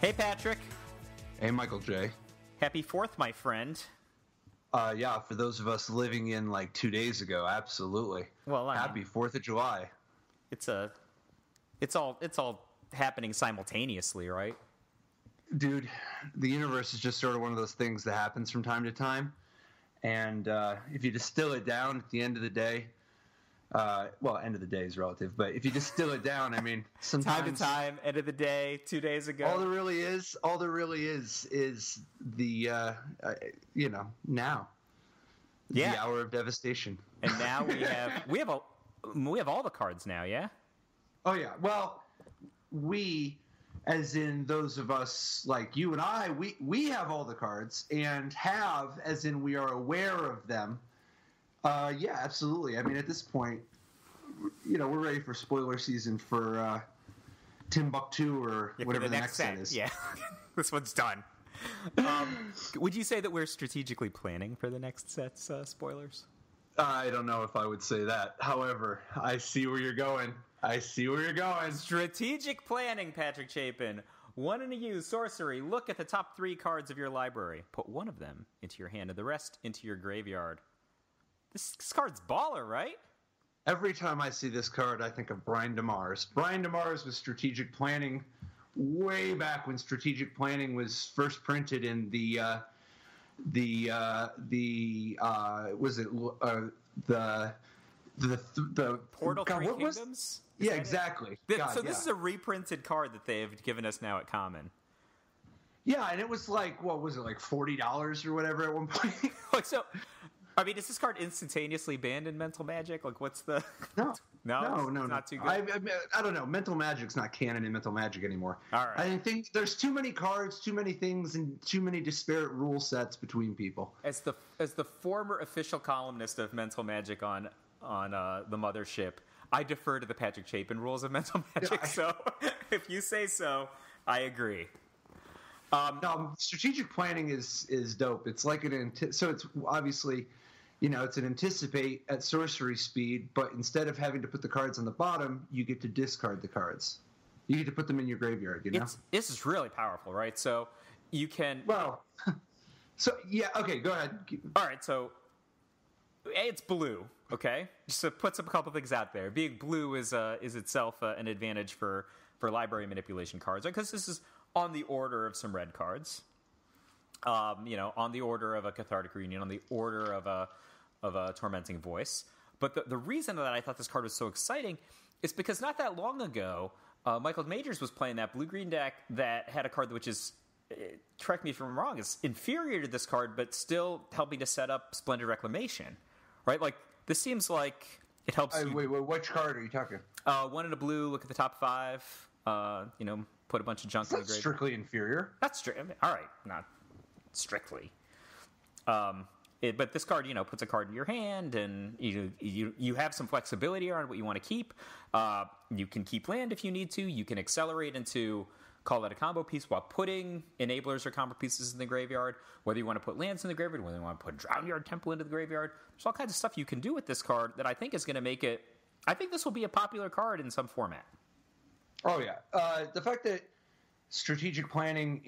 Hey, Patrick. Hey, Michael J. Happy 4th, my friend. Yeah, for those of us living in like 2 days ago, absolutely. Well, happy 4th of July. It's all happening simultaneously, right? Dude, the universe is just sort of one of those things that happens from time to time. And if you distill it down at the end of the day, well, end of the day is relative, but if you distill it down, I mean, sometimes... Time to time, end of the day, 2 days ago. All there really is the, now. Yeah. The Hour of Devastation. And now we have all the cards now, yeah? Oh, yeah. Well, we, as in those of us like you and I, we have all the cards, and have, as in we are aware of them. Yeah, absolutely. I mean, at this point, we're ready for spoiler season for Timbuktu or whatever the next set is. Yeah, this one's done. Would you say that we're strategically planning for the next set's spoilers? I don't know if I would say that. However, I see where you're going. Strategic planning, Patrick Chapin. 1 and a use sorcery. Look at the top 3 cards of your library. Put one of them into your hand and the rest into your graveyard. This card's baller, right? Every time I see this card, I think of Brian DeMars. Brian DeMars was strategic planning way back when strategic planning was first printed in the Portal Three Kingdoms? Yeah, exactly. This is a reprinted card that they have given us now at Common. Yeah, and it was like, what was it, like $40 or whatever at one point? I mean, is this card instantaneously banned in Mental Magic? Like, what's the... No, not too good. I don't know. Mental Magic's not canon in Mental Magic anymore. All right. I think there's too many cards, too many things, and too many disparate rule sets between people. As the former official columnist of Mental Magic on the Mothership, I defer to the Patrick Chapin rules of Mental Magic. So, if you say so, I agree. No, strategic planning is dope. It's like so it's obviously, it's an anticipate at sorcery speed, but instead of having to put the cards on the bottom, you get to discard the cards. You get to put them in your graveyard. This is really powerful, right? So you can. Well, so yeah, okay, go ahead. All right, so it's blue. Okay, just to put a couple things out there. Being blue is itself an advantage for library manipulation cards, right? Because this is on the order of some red cards, on the order of a Cathartic Reunion, on the order of a Tormenting Voice. But the reason that I thought this card was so exciting is because not that long ago, Michael Majors was playing that blue-green deck that had a card which is, correct me if I'm wrong, is inferior to this card, but still helping to set up Splendid Reclamation, right? Like, this seems like it helps you... Wait, which card are you talking? 1 in a blue, look at the top 5, put a bunch of junk in the graveyard. Strictly inferior. Not strictly. All right, not strictly. But this card, puts a card in your hand, and you have some flexibility around what you want to keep. You can keep land if you need to. You can accelerate into call that a combo piece while putting enablers or combo pieces in the graveyard. Whether you want to put lands in the graveyard, whether you want to put Drown Yard Temple into the graveyard, there's all kinds of stuff you can do with this card that I think is going to make it. I think this will be a popular card in some format. Oh, yeah. The fact that strategic planning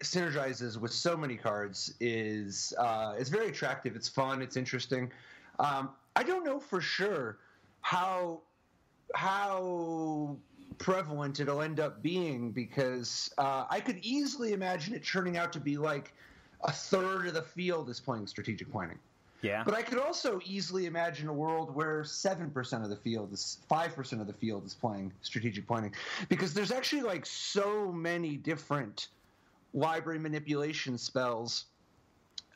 synergizes with so many cards is very attractive. It's fun. It's interesting. I don't know for sure how prevalent it'll end up being, because I could easily imagine it turning out to be like a third of the field is playing strategic planning. Yeah. But I could also easily imagine a world where 7% of the field is 5% of the field is playing strategic planning, because there's actually like so many different library manipulation spells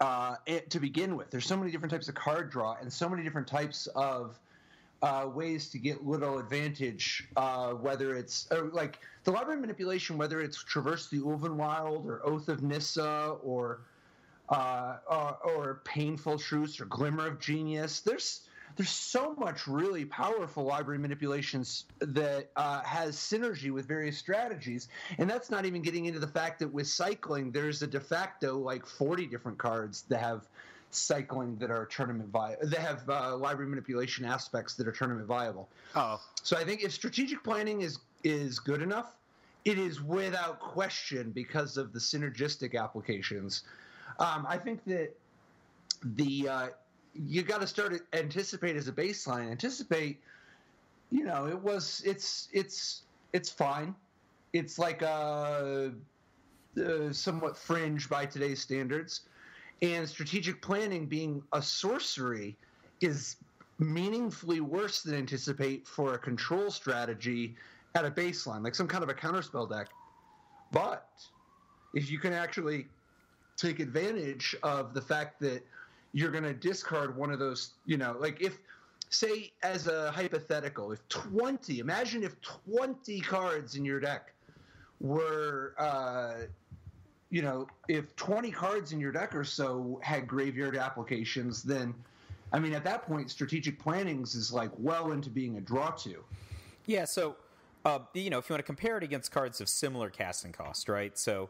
to begin with. There's so many different types of card draw and so many different types of ways to get little advantage, whether it's like the library manipulation, whether it's Traverse the Ulvenwild or Oath of Nissa or Painful Truce or Glimmer of Genius. There's so much really powerful library manipulations that has synergy with various strategies, and that's not even getting into the fact that with cycling, there's a de facto like 40 different cards that have cycling that are tournament viable. They have library manipulation aspects that are tournament viable. Oh, so I think if strategic planning is good enough, it is without question because of the synergistic applications. I think that you got to start anticipate as a baseline. Anticipate, it's fine. It's like somewhat fringe by today's standards, and strategic planning being a sorcery is meaningfully worse than anticipate for a control strategy at a baseline, like some kind of a counterspell deck. But if you can actually take advantage of the fact that you're going to discard one of those, like if, say, as a hypothetical, imagine if 20 cards in your deck were, if 20 cards in your deck or so had graveyard applications, then, I mean, at that point, strategic plannings is like well into being a draw to. Yeah, so, if you want to compare it against cards of similar casting cost, right? So,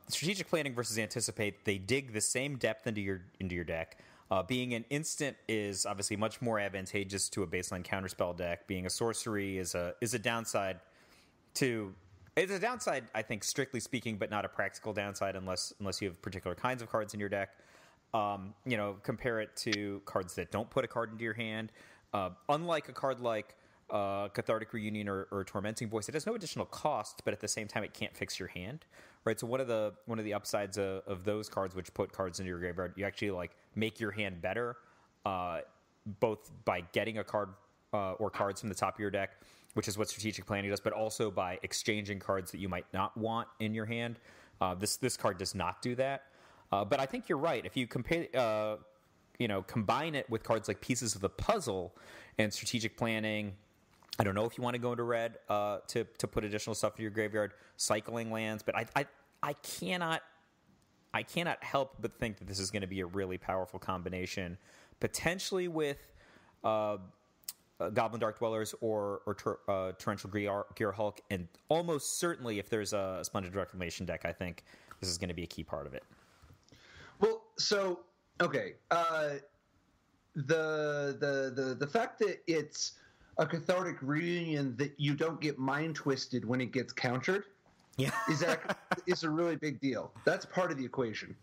strategic planning versus anticipate, they dig the same depth into your deck. Being an instant is obviously much more advantageous to a baseline counterspell deck. Being a sorcery is a downside to. It's a downside, I think, strictly speaking, but not a practical downside unless you have particular kinds of cards in your deck. Compare it to cards that don't put a card into your hand. Unlike a card like Cathartic Reunion or Tormenting Voice, it has no additional cost, but at the same time, it can't fix your hand, right? So one of the upsides of those cards, which put cards into your graveyard, you actually like make your hand better, both by getting a card or cards from the top of your deck, which is what strategic planning does, but also by exchanging cards that you might not want in your hand. This card does not do that. But I think you're right. If you compare, combine it with cards like Pieces of the Puzzle and strategic planning, I don't know if you want to go into red to put additional stuff in your graveyard, cycling lands, but I cannot help but think that this is going to be a really powerful combination, potentially with Goblin Dark Dwellers or Torrential Gear Hulk, and almost certainly if there's a Splendid Reclamation deck, I think this is going to be a key part of it. Well, so okay, the fact that it's a Cathartic Reunion that you don't get mind twisted when it gets countered, is a really big deal. That's part of the equation,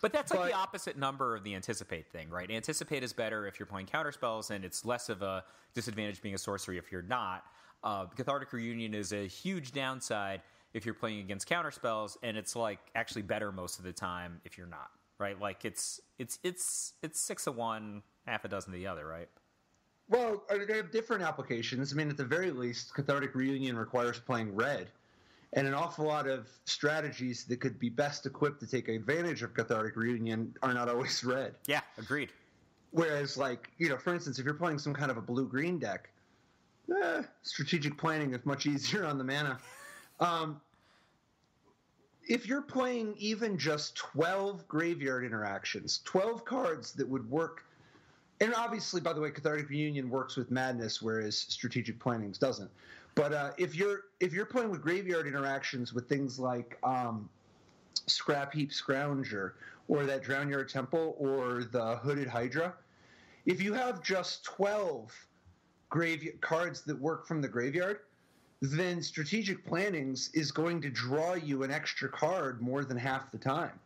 But that's like the opposite number of the Anticipate thing, right? Anticipate is better if you're playing counterspells, and it's less of a disadvantage being a sorcery if you're not. Cathartic Reunion is a huge downside if you're playing against counterspells, and it's like actually better most of the time if you're not, right? Like it's 6 of one, half a dozen of the other, right? Well, they have different applications. I mean, at the very least, Cathartic Reunion requires playing red, and an awful lot of strategies that could be best equipped to take advantage of Cathartic Reunion are not always red. Yeah, agreed. Whereas, like, for instance, if you're playing some kind of a blue-green deck, strategic planning is much easier on the mana. If you're playing even just 12 graveyard interactions, 12 cards that would work, and obviously, by the way, Cathartic Reunion works with Madness, whereas strategic plannings doesn't. But if you're playing with graveyard interactions with things like Scrap Heap Scrounger or that Drownyard Temple or the Hooded Hydra, if you have just 12 cards that work from the graveyard, then strategic plannings is going to draw you an extra card more than half the time.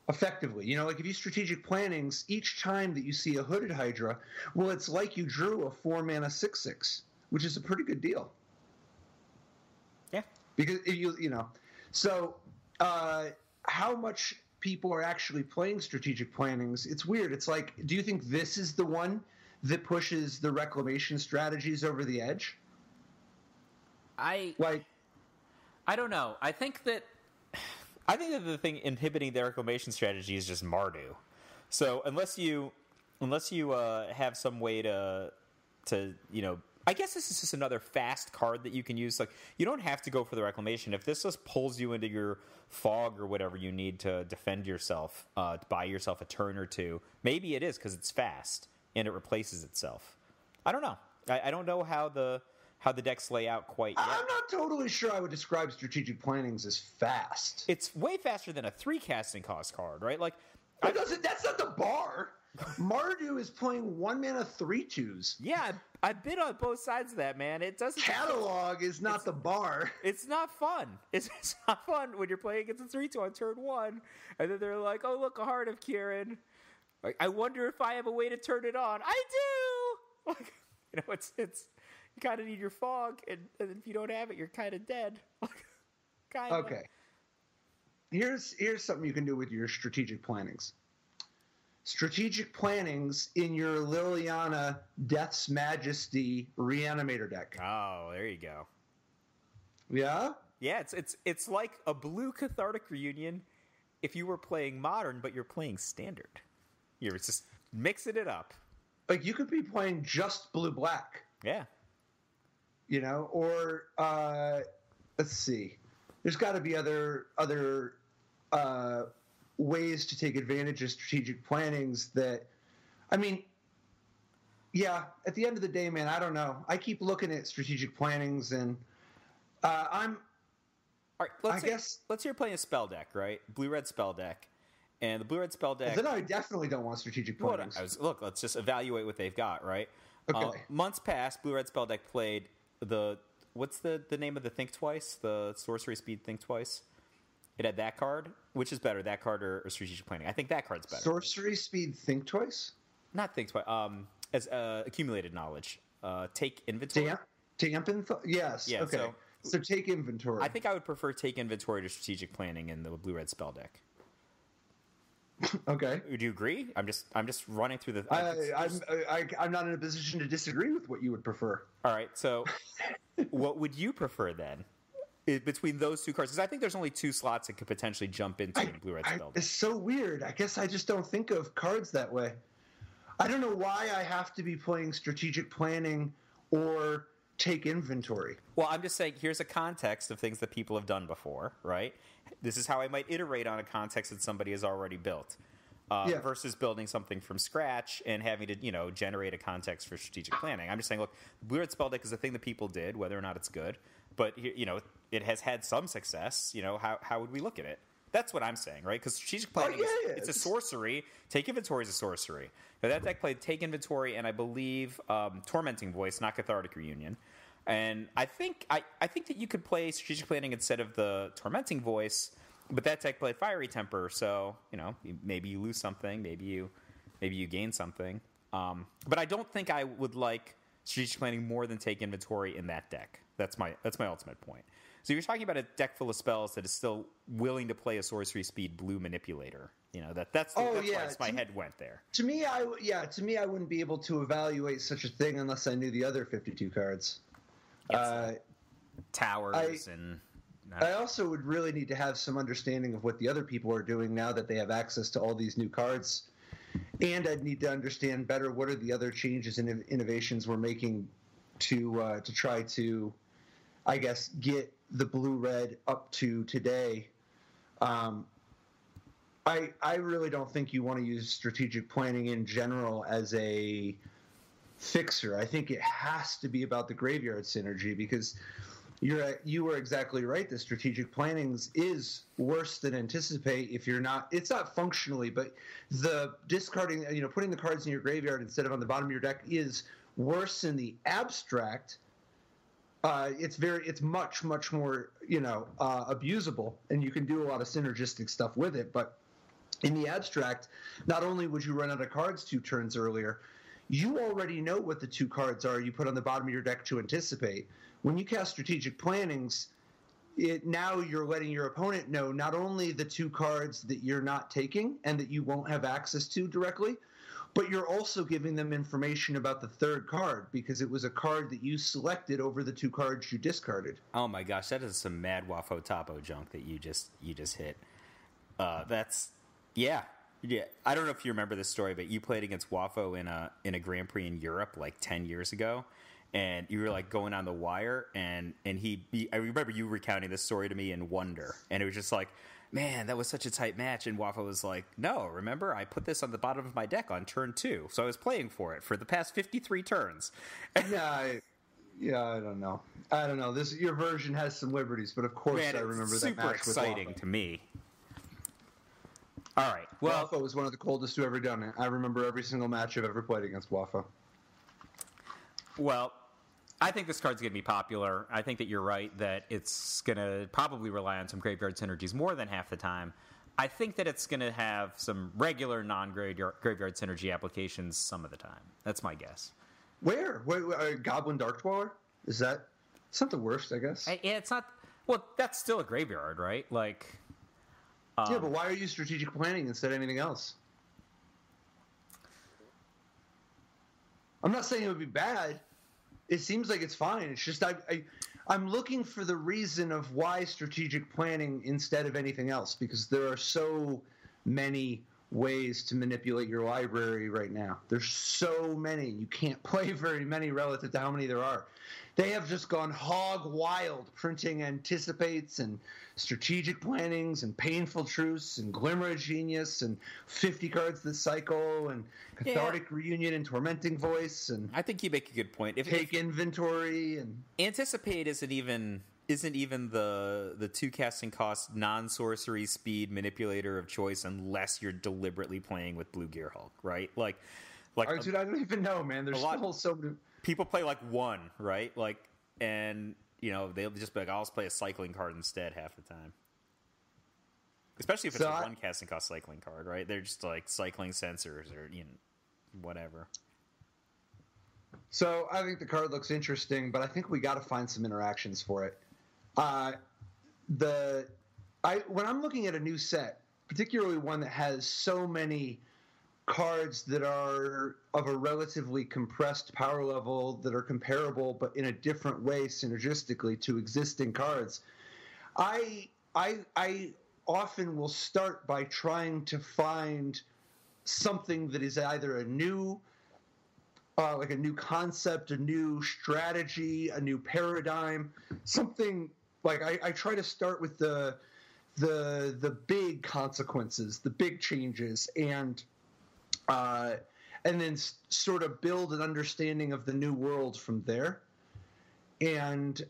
Effectively. Like if you strategic plannings, each time that you see a Hooded Hydra, well, it's like you drew a 4-mana 6/6, which is a pretty good deal. Yeah. Because, so how much people are actually playing strategic plannings, it's weird. It's like, do you think this is the one that pushes the reclamation strategies over the edge? I don't know. I think that the thing inhibiting the reclamation strategy is just Mardu. So unless you have some way to I guess this is just another fast card that you can use. Like, you don't have to go for the reclamation. If this just pulls you into your fog or whatever you need to defend yourself, to buy yourself a turn or two, maybe it is because it's fast and it replaces itself. I don't know. I don't know how the decks lay out quite yet. I'm not totally sure I would describe strategic plannings as fast. It's way faster than a 3 casting cost card, right? Like, that's not the bar. Mardu is playing 1-mana 3/2s. Yeah, I've been on both sides of that, man. It doesn't. Catalog is not the bar. It's not fun. It's not fun when you're playing against a 3/2 on turn 1, and then they're like, "Oh, look, a Heart of Kieran. Like, I wonder if I have a way to turn it on. I do." Like, it's you kind of need your fog, and if you don't have it, you're kind of dead. Kind of. Okay. Here's something you can do with your strategic plannings. Strategic plannings in your Liliana Death's Majesty Reanimator deck. Oh, there you go. Yeah? Yeah, it's like a blue Cathartic Reunion if you were playing Modern, but you're playing Standard. You're just mixing it up. Like, you could be playing just blue-black. Yeah. Or, let's see. There's got to be other ways to take advantage of strategic plannings that, I mean, yeah, at the end of the day, man, I don't know. I keep looking at strategic plannings, and I'm... All right, let's say you're playing a spell deck, right? Blue-red spell deck. And the blue-red spell deck... Then I definitely don't want strategic plannings. Look, let's just evaluate what they've got, right? Okay. Months past, blue-red spell deck played the... What's the name of the Think Twice? The Sorcery Speed Think Twice? It had that card. Which is better, that card or strategic planning? I think that card's better. Sorcery Speed Think Twice? Not Think Twice. As accumulated knowledge. Take inventory. Yes. Yeah, okay. So take inventory. I think I would prefer take inventory to strategic planning in the blue-red spell deck. Okay. Would you agree? I'm just running through the. I'm not in a position to disagree with what you would prefer. All right. So, what would you prefer then? Between those two cards, because I think there's only 2 slots that could potentially jump into a blue-red spell deck. It's so weird. I guess I just don't think of cards that way. I don't know why I have to be playing strategic planning or take inventory. Well, I'm just saying, here's a context of things that people have done before, right? This is how I might iterate on a context that somebody has already built, versus building something from scratch and having to, generate a context for strategic planning. I'm just saying, look, blue-red spell deck is a thing that people did, whether or not it's good, but it has had some success. How would we look at it? That's what I'm saying, right? Because strategic planning, it's a sorcery. Take inventory is a sorcery. Now, that deck played take inventory and I believe Tormenting Voice, not Cathartic Reunion. And I think that you could play strategic planning instead of the Tormenting Voice, but that deck played Fiery Temper, so maybe you lose something, maybe you gain something. But I don't think I would like strategic planning more than take inventory in that deck. That's my ultimate point. So you're talking about a deck full of spells that is still willing to play a sorcery speed blue manipulator. That's why my head went there. To me, I wouldn't be able to evaluate such a thing unless I knew the other 52 cards. Towers and... I also would really need to have some understanding of what the other people are doing now that they have access to all these new cards. And I'd need to understand better what are the other changes and innovations we're making to try to, I guess, get the blue-red up to today. I really don't think you want to use strategic planning in general as a fixer. I think it has to be about the graveyard synergy because you were exactly right. The strategic plannings is worse than anticipate if you're not. It's not functionally, but the discarding, putting the cards in your graveyard instead of on the bottom of your deck is worse in the abstract. It's much more abusable, and you can do a lot of synergistic stuff with it. But in the abstract, not only would you run out of cards 2 turns earlier, you already know what the 2 cards are you put on the bottom of your deck to anticipate. When you cast strategic plannings, now you're letting your opponent know not only the 2 cards that you're not taking and that you won't have access to directly, but you're also giving them information about the 3rd card because it was a card that you selected over the 2 cards you discarded. Oh my gosh, that is some mad Wafo Topo junk that you just hit. Yeah. I don't know if you remember this story, but you played against Wafo in a Grand Prix in Europe like 10 years ago. And you were like going on the wire, and I remember you recounting this story to me in wonder, and it was just like, man, that was such a tight match. And Waffle was like, no, remember, I put this on the bottom of my deck on turn 2, so I was playing for it for the past 53 turns. I don't know. Your version has some liberties, but of course I remember that match with Waffle. Super exciting to me. All right. Well, Wafa was one of the coldest who ever done it. I remember every single match I've ever played against Wafa. Well, I think this card's going to be popular. I think that you're right that it's going to probably rely on some graveyard synergies more than half the time. I think that it's going to have some regular non-graveyard synergy applications some of the time. That's my guess. Where? Goblin Dark Dweller? Is that... It's not the worst, I guess. It's not... Well, that's still a graveyard, right? Like... yeah, but why are you strategic planning instead of anything else? I'm not saying it would be bad. It seems like it's fine. It's just I'm looking for the reason of why strategic planning instead of anything else, because there are so many ways to manipulate your library right now. There's so many. You can't play very many relative to how many there are. They have just gone hog wild, printing anticipates and strategic plannings and painful truths and glimmer of genius and 50 cards that cycle and cathartic reunion and tormenting voice and I think you make a good point. Take inventory and anticipate isn't even the 2 casting cost non-sorcery speed manipulator of choice unless you're deliberately playing with Blue Gearhulk, right? Like dude, I don't even know, man. There's still so many. People play like 1, right? Like, and they'll just be like, I'll just play a cycling card instead half the time. Especially if it's a 1 casting cost cycling card, right? They're just like cycling sensors or whatever. So I think the card looks interesting, but I think we got to find some interactions for it. When I'm looking at a new set, particularly one that has so many cards that are of a relatively compressed power level that are comparable but in a different way synergistically to existing cards, I often will start by trying to find something that is either a new like a new concept, a new strategy, a new paradigm, something like I try to start with the big consequences, the big changes, and then sort of build an understanding of the new world from there. And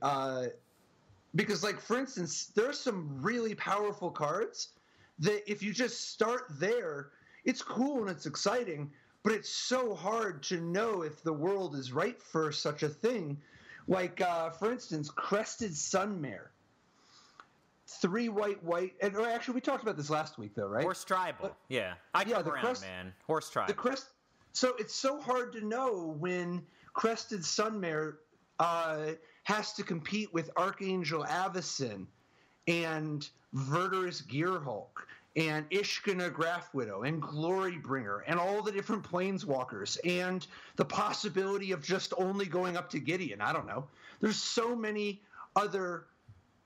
because, like, for instance, there are some really powerful cards that if you just start there, it's cool and it's exciting, but it's so hard to know if the world is right for such a thing. Like, for instance, Crested Sunmare. 3 white, and actually we talked about this last week, though, right? Horse Tribal, yeah. I come around, man. Horse Tribal. So it's so hard to know when Crested Sunmare has to compete with Archangel Avacyn and Verdurous Gearhulk and Ishkana Graftwidow and Glorybringer and all the different Planeswalkers and the possibility of just only going up to Gideon. I don't know. There's so many other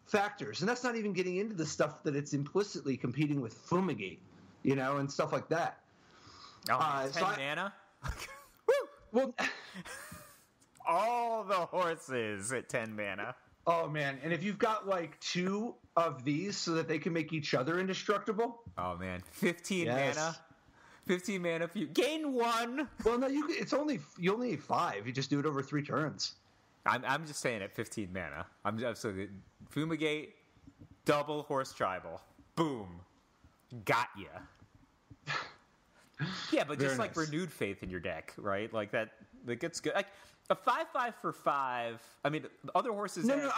factors, and that's not even getting into the stuff that it's implicitly competing with Fumigate, and stuff like that. 10 mana? Well, all the horses at 10 mana. Oh, man. And if you've got, like, 2 of these so that they can make each other indestructible. Oh, man. 15 mana. 15 mana if you gain 1. Well, no, you only need 5. You just do it over 3 turns. I'm just saying at 15 mana. I'm saying Fumigate, double Horse Tribal. Boom. Got ya. Yeah, but just like renewed faith in your deck, right? Like that gets good. Like a 5/5 for 5. I mean, other horses. No,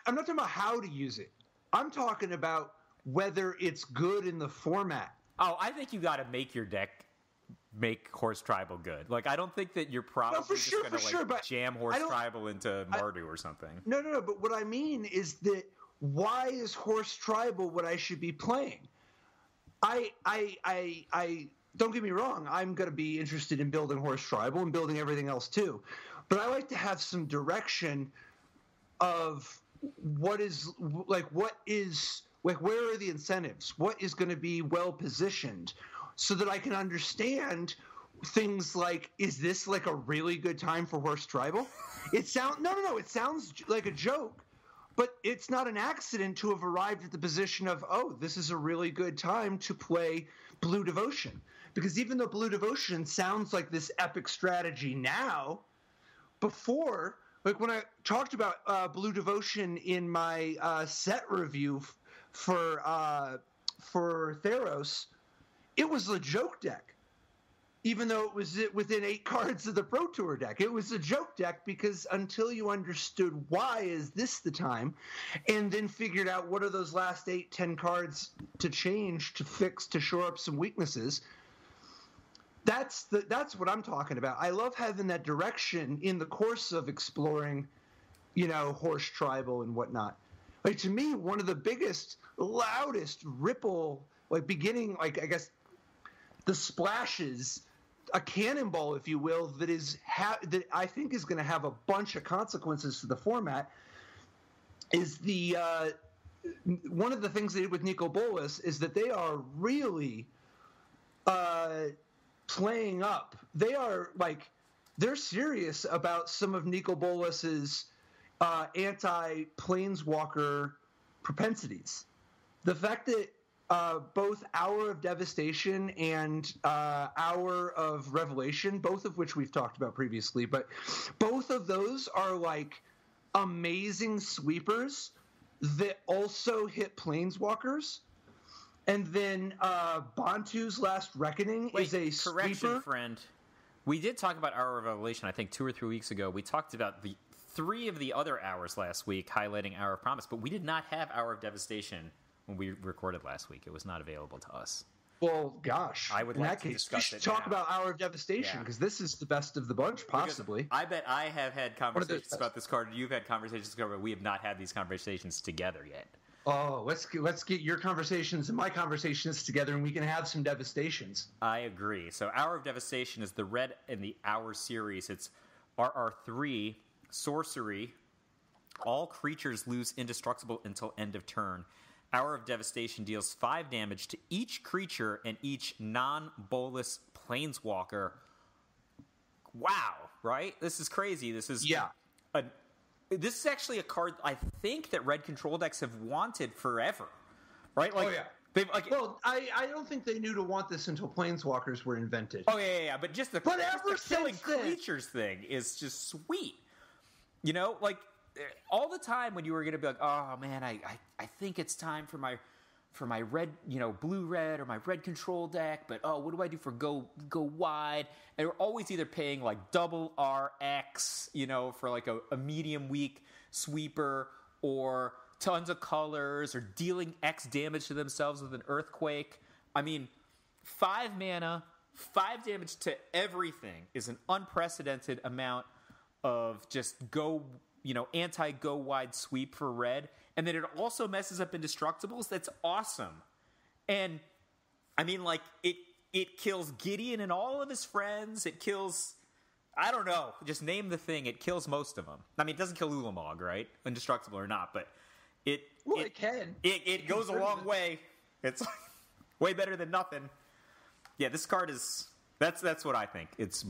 I'm not talking about how to use it. I'm talking about whether it's good in the format. Oh, I think you got to make your deck make Horse Tribal good. Like, I don't think that you're probably just going to jam Horse Tribal into Mardu or something. No. But what I mean is that why is Horse Tribal what I should be playing? I don't get me wrong. I'm going to be interested in building Horse Tribal and building everything else too. But I like to have some direction of where are the incentives? What is going to be well positioned so that I can understand things like, is this like a really good time for Horse Tribal? It sounds like a joke, but it's not an accident to have arrived at the position of, oh, this is a really good time to play Blue Devotion. Because even though Blue Devotion sounds like this epic strategy now, before, like when I talked about Blue Devotion in my set review for Theros, it was a joke deck. Even though it was within 8 cards of the Pro Tour deck. It was a joke deck because until you understood why is this the time, and then figured out what are those last 8-10 cards to change, to fix, to shore up some weaknesses, that's what I'm talking about. I love having that direction in the course of exploring, Horse Tribal and whatnot. Like, to me, one of the biggest, loudest ripple, beginning, I guess, the splashes, a cannonball, if you will, that that I think is going to have a bunch of consequences to the format. Is one of the things they did with non-Bolas is that they are really playing up. They are they're serious about some of non-Bolas's anti-Planeswalker propensities. The fact that both Hour of Devastation and Hour of Revelation, both of which we've talked about previously, but both of those are amazing sweepers that also hit Planeswalkers. And then Bantu's Last Reckoning is a correction, sweeper. Friend. We did talk about Hour of Revelation, I think 2 or 3 weeks ago. We talked about the 3 of the other hours last week, highlighting Hour of Promise, but we did not have Hour of Devastation when we recorded last week. It was not available to us. Well, gosh. I would in like that to case, discuss we should it talk now. about Hour of Devastation, because this is the best of the bunch, possibly. Because I bet I have had conversations about this card, and you've had conversations about it, but we have not had these conversations together yet. Oh, let's get your conversations and my conversations together, and we can have some devastations. I agree. So Hour of Devastation is the red in the Hour series. It's RR3, sorcery. All creatures lose indestructible until end of turn. Hour of Devastation deals 5 damage to each creature and each non-Bolas Planeswalker. Wow, right? This is crazy. This is this is actually a card I think that red control decks have wanted forever, right? They've well, I don't think they knew to want this until Planeswalkers were invented. Oh yeah. But just the killing creatures thing is just sweet. All the time when you were going to be like, oh man, I think it's time for my red, blue red or my red control deck, but what do I do for go wide? And we're always either paying double RX, for a medium weak sweeper, or tons of colors, or dealing X damage to themselves with an earthquake. I mean, 5 mana, 5 damage to everything is an unprecedented amount of just anti-go wide sweep for red, and then it also messes up indestructibles. That's awesome. And I mean, it kills Gideon and all of his friends. It kills, I don't know, just name the thing. It kills most of them. I mean, it doesn't kill Ulamog, right? Indestructible or not, but it can. It goes a long way. It's way better than nothing. Yeah, this card is that's what I think. It's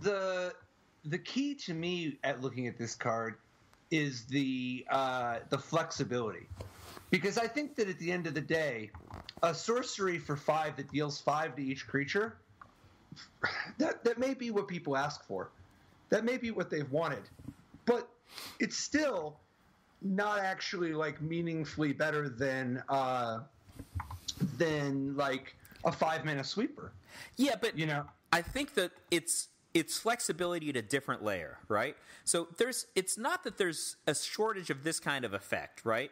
the key to me at looking at this card is the flexibility, because I think that at the end of the day, a sorcery for 5 that deals 5 to each creature, that may be what people ask for, that may be what they've wanted, but it's still not actually meaningfully better than a 5-mana sweeper. Yeah, but I think that it's flexibility at a different layer, right? So it's not that there's a shortage of this kind of effect, right?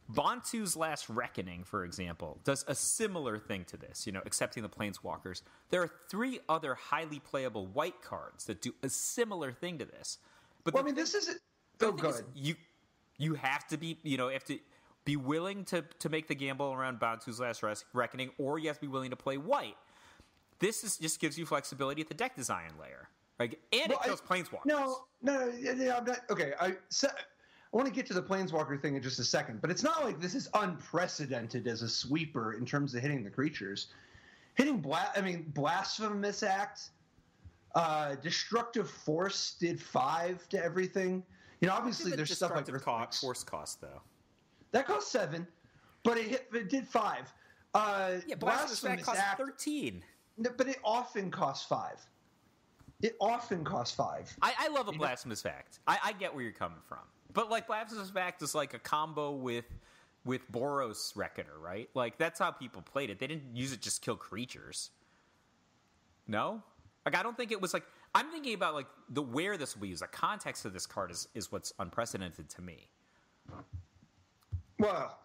Bantu's Last Reckoning, for example, does a similar thing to this, accepting the Planeswalkers. There are 3 other highly playable white cards that do a similar thing to this. But this isn't... Oh, good. You have to be, have to be willing to make the gamble around Bantu's Last Reckoning, or you have to be willing to play white. This just gives you flexibility at the deck design layer, right? And it kills Planeswalkers. No, I'm not. Okay, I want to get to the Planeswalker thing in just a second, but it's not like this is unprecedented as a sweeper in terms of hitting the creatures. Hitting Blasphemous Act, Destructive Force did 5 to everything. Obviously there's stuff like Force cost though. That cost 7, but it did 5. Blasphemous Act cost 13. No, but it often costs 5. I love a Blasphemous Act. I get where you're coming from. But Blasphemous Act is a combo with with Boros Reckoner, right? Like, that's how people played it. They didn't use it just to kill creatures. No? Like, I don't think it was like... I'm thinking about, like, where this will be used. The context of this card is what's unprecedented to me. Well,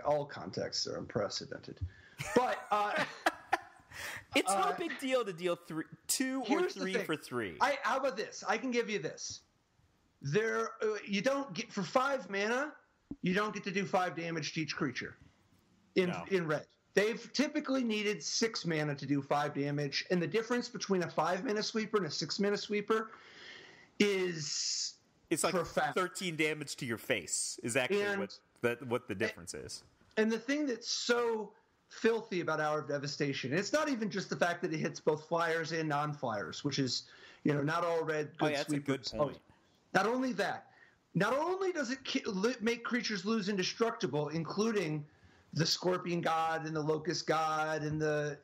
all contexts are unprecedented. But... it's no big deal to deal 2 or 3 for 3. How about this? I can give you this. You don't get... For 5 mana, you don't get to do 5 damage to each creature in red. They've typically needed 6 mana to do 5 damage, and the difference between a 5-mana sweeper and a 6-mana sweeper is it's like profound. 13 damage to your face is actually what the difference is. And the thing that's so filthy about Hour of Devastation, and it's not even just the fact that it hits both flyers and non-flyers, which is, not all red good sweepers. That's a good point. Not only that, not only does it make creatures lose indestructible, including the Scorpion God and the Locust God and the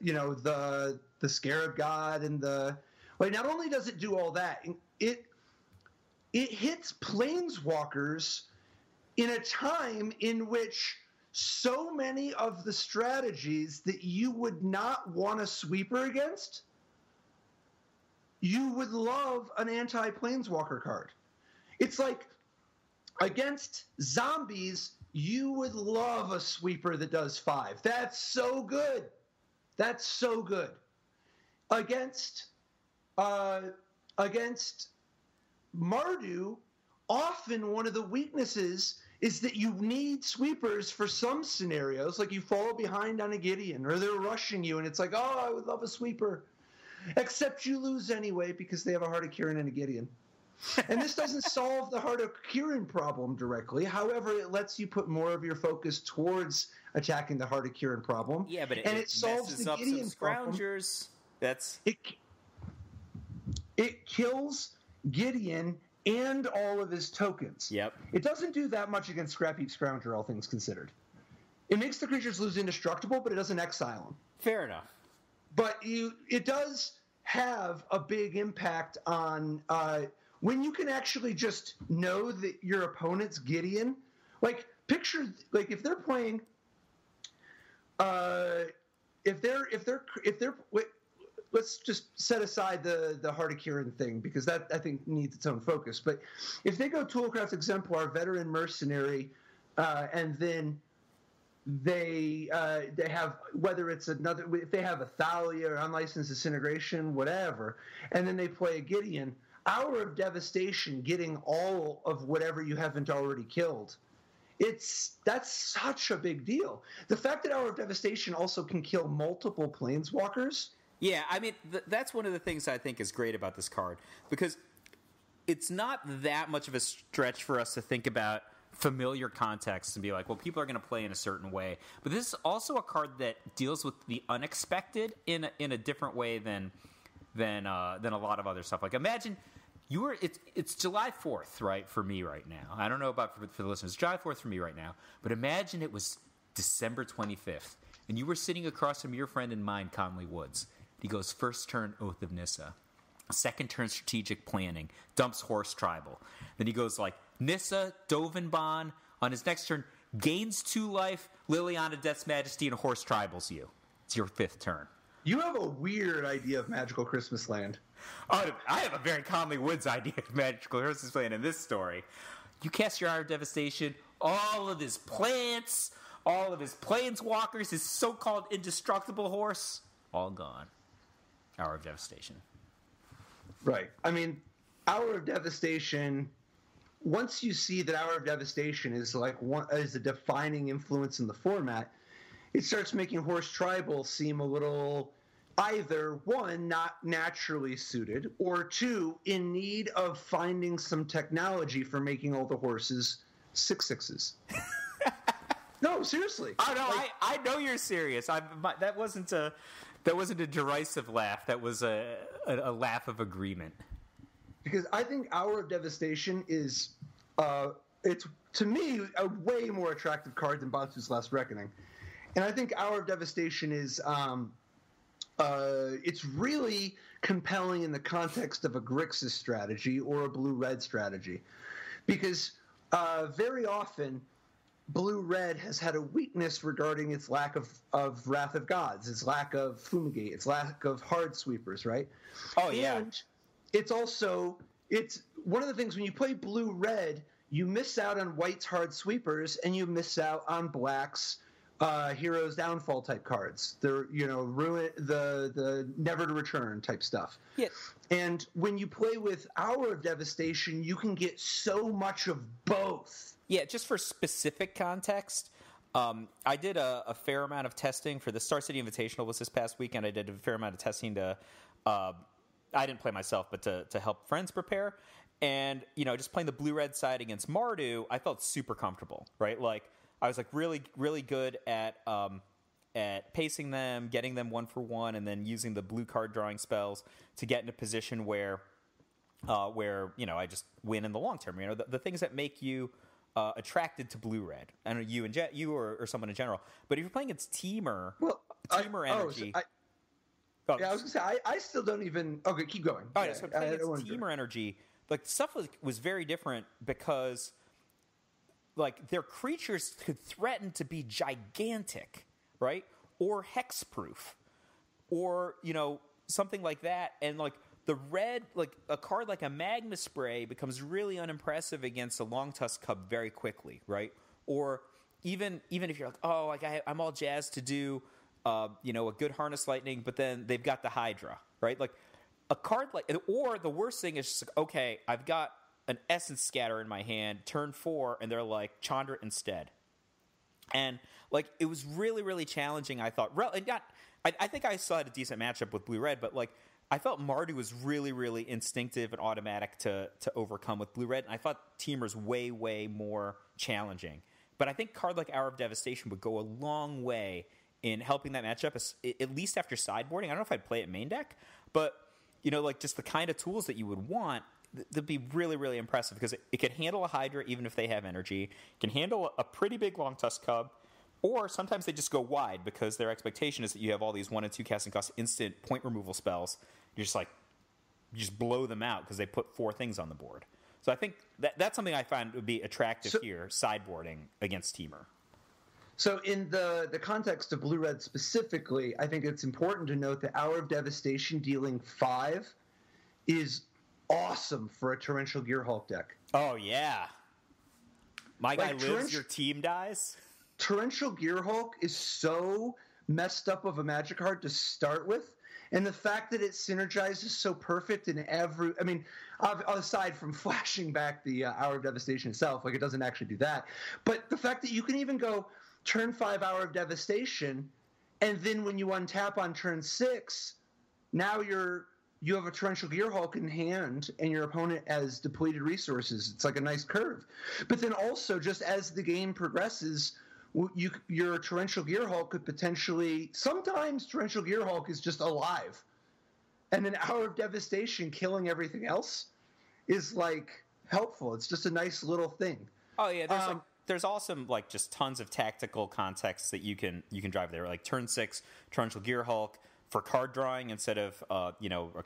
Scarab God and not only does it do all that, it hits Planeswalkers in a time in which so many of the strategies that you would not want a sweeper against, you would love an anti-Planeswalker card. It's like against zombies, you would love a sweeper that does 5. That's so good. That's so good. Against Mardu, often one of the weaknesses is that you need sweepers for some scenarios, like you fall behind on a Gideon, or they're rushing you, and it's like, oh, I would love a sweeper. Except you lose anyway because they have a Heart of Kirin and a Gideon. And this doesn't solve the Heart of Kirin problem directly. However, it lets you put more of your focus towards attacking the Heart of Kirin problem. Yeah, but it solves the Gideon problem. That's it kills Gideon and all of his tokens. Yep. It doesn't do that much against Scrapheap Scrounger, all things considered. It makes the creatures lose indestructible, but it doesn't exile them. Fair enough. But it does have a big impact on when you can actually just know that your opponent's Gideon. Like, picture, like, if they're playing, let's just set aside the Heart of Kirin thing, because that, I think, needs its own focus. But if they go Toolcraft Exemplar, Veteran Mercenary, and then they have, whether it's if they have a Thalia or Unlicensed Disintegration, whatever, and then they play a Gideon, Hour of Devastation, getting all of whatever you haven't already killed, that's such a big deal. The fact that Hour of Devastation also can kill multiple Planeswalkers. Yeah, I mean, that's one of the things I think is great about this card, because it's not that much of a stretch for us to think about familiar context and be like, well, people are going to play in a certain way. But this is also a card that deals with the unexpected in a different way than a lot of other stuff. Like, imagine it's July 4th, right, for me right now. I don't know about for the listeners. It's July 4th for me right now. But imagine it was December 25th, and you were sitting across from your friend and mine, Conley Woods. He goes, first turn, Oath of Nissa. Second turn, Strategic Planning. Dumps Horse Tribal. Then he goes like, Nissa, Dovinbon. On his next turn, gains 2 life, Liliana, Death's Majesty, and Horse Tribals you. It's your 5th turn. You have a weird idea of Magical Christmas Land. Oh, I have a very Conley Woods idea of Magical Christmas Land in this story. You cast your Hour of Devastation, all of his plants, all of his planeswalkers, his so-called indestructible horse, all gone. Hour of Devastation. Right. I mean, Hour of Devastation, once you see that Hour of Devastation is a defining influence in the format, it starts making Horse Tribal seem a little, either, 1, not naturally suited, or 2, in need of finding some technology for making all the horses 6/6s. No, seriously. Oh, no, I know you're serious. That wasn't a derisive laugh. That was a laugh of agreement. Because I think Hour of Devastation is, it's, to me, a way more attractive card than Basu's Last Reckoning. And I think Hour of Devastation is, it's really compelling in the context of a Grixis strategy or a blue-red strategy. Because very often, blue-red has had a weakness regarding its lack of Wrath of Gods, its lack of Fumigate, its lack of hard sweepers, right? Oh, yeah. And it's one of the things when you play blue-red, you miss out on white's hard sweepers and you miss out on black's Hero's Downfall type cards. They're, ruin the never to return type stuff. Yeah. And when you play with Hour of Devastation, you can get so much of both. Yeah, just for specific context, I did a fair amount of testing for the Star City Invitational was this past weekend. I did a fair amount of testing to, I didn't play myself, but to help friends prepare. And, just playing the blue-red side against Mardu, I felt super comfortable, right? Like, I was, like, really, really good at pacing them, getting them 1-for-1, and then using the blue card drawing spells to get in a position where I just win in the long term. The things that make you attracted to blue-red, and you or someone in general. But if you're playing against Teamer, energy. I was going to say, I still don't even... Okay, keep going. All right, so playing against Teamer energy, like, stuff was very different because, like, their creatures could threaten to be gigantic, right? Or hexproof, or, something like that. And, like, the red, like, a card like a Magma Spray becomes really unimpressive against a Long Tusk Cub very quickly, right? Or even if you're like, I'm all jazzed to do, a good Harness Lightning, but then they've got the Hydra, right? Like, a card like, or the worst thing is just like, okay, I've got an Essence Scatter in my hand, turn 4, and they're like, Chandra instead. And, like, it was really, really challenging, I thought. I think I still had a decent matchup with blue-red, but, like, I felt Mardu was really, really instinctive and automatic to overcome with blue-red, and I thought Teamer's way, way more challenging. But I think card like Hour of Devastation would go a long way in helping that matchup, at least after sideboarding. I don't know if I'd play it main deck, but, like, just the kind of tools that you would want, that'd be really, really impressive because it could handle a Hydra even if they have energy. It can handle a pretty big Long Tusk Cub, or sometimes they just go wide because their expectation is that you have all these 1 and 2 casting cost instant point removal spells. You're just like, you just blow them out because they put 4 things on the board. So I think that's something I find would be attractive here, sideboarding against Teamer. So in the context of blue-red specifically, I think it's important to note that Hour of Devastation dealing 5 is awesome for a Torrential Gearhulk deck. Oh, yeah. My guy lives, your team dies? Torrential Gearhulk is so messed up of a Magic card to start with, and the fact that it synergizes so perfect in every... I mean, aside from flashing back the Hour of Devastation itself, like, it doesn't actually do that, but the fact that you can even go turn 5 Hour of Devastation, and then when you untap on turn 6, now you have a Torrential Gearhulk in hand, and your opponent has depleted resources. It's like a nice curve. But then also, just as the game progresses, your Torrential Gearhulk could potentially... Sometimes Torrential Gearhulk is just alive. And an Hour of Devastation killing everything else is, like, helpful. It's just a nice little thing. Oh, yeah, there's also, like, just tons of tactical context that you can drive there. Like, turn 6, Torrential Gearhulk, for card drawing instead of, a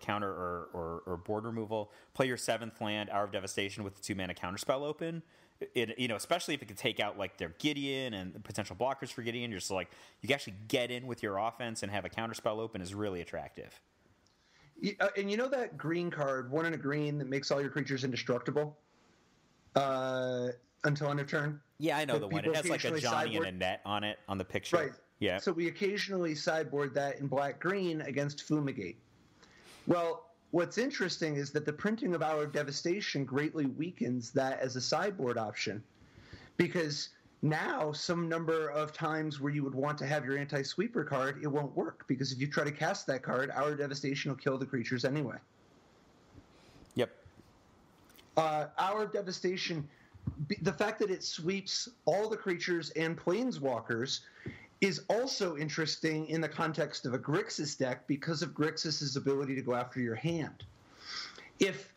counter or board removal. Play your 7th land, Hour of Devastation, with the 2-mana counterspell open. Especially if it could take out, like, their Gideon and potential blockers for Gideon. You're just like, you can actually get in with your offense and have a counterspell open is really attractive. And you know that green card, 1 and a green, that makes all your creatures indestructible until end of turn? Yeah, I know the one. It has, like, a Johnny and a net on it on the picture. Right. Yeah. So we occasionally sideboard that in black-green against Fumigate. Well, what's interesting is that the printing of Hour of Devastation greatly weakens that as a sideboard option, because now some number of times where you would want to have your anti-sweeper card, it won't work, because if you try to cast that card, Hour of Devastation will kill the creatures anyway. Yep. Hour of Devastation, the fact that it sweeps all the creatures and planeswalkers is also interesting in the context of a Grixis deck because of Grixis' ability to go after your hand. If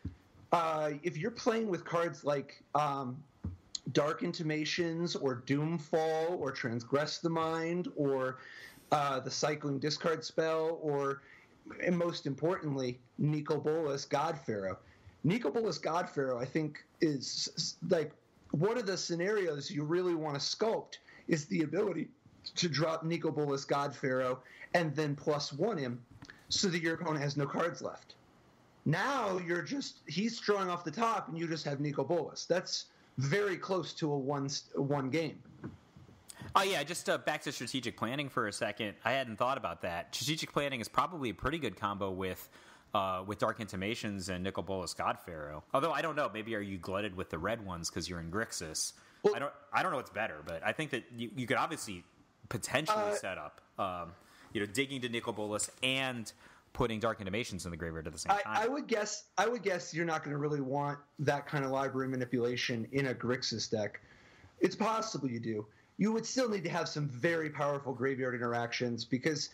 you're playing with cards like Dark Intimations or Doomfall or Transgress the Mind or the Cycling Discard spell or, and most importantly, non-Bolas God Pharaoh. non-Bolas God Pharaoh, I think, is like one of the scenarios you really want to sculpt is the ability to drop Nicol Bolas God Pharaoh and then +1 him so that your opponent has no cards left. Now he's drawing off the top and you just have Nicol Bolas. That's very close to a one game. Oh yeah, just back to strategic planning for a second. I hadn't thought about that. Strategic planning is probably a pretty good combo with Dark Intimations and Nicol Bolas God Pharaoh. Although I don't know, maybe are you glutted with the red ones because you're in Grixis? Well, I don't know what's better, but I think that you could obviously potentially set up, digging to Nicol Bolas and putting Dark Intimations in the graveyard at the same time. I would guess you're not going to really want that kind of library manipulation in a Grixis deck. It's possible you do. You would still need to have some very powerful graveyard interactions because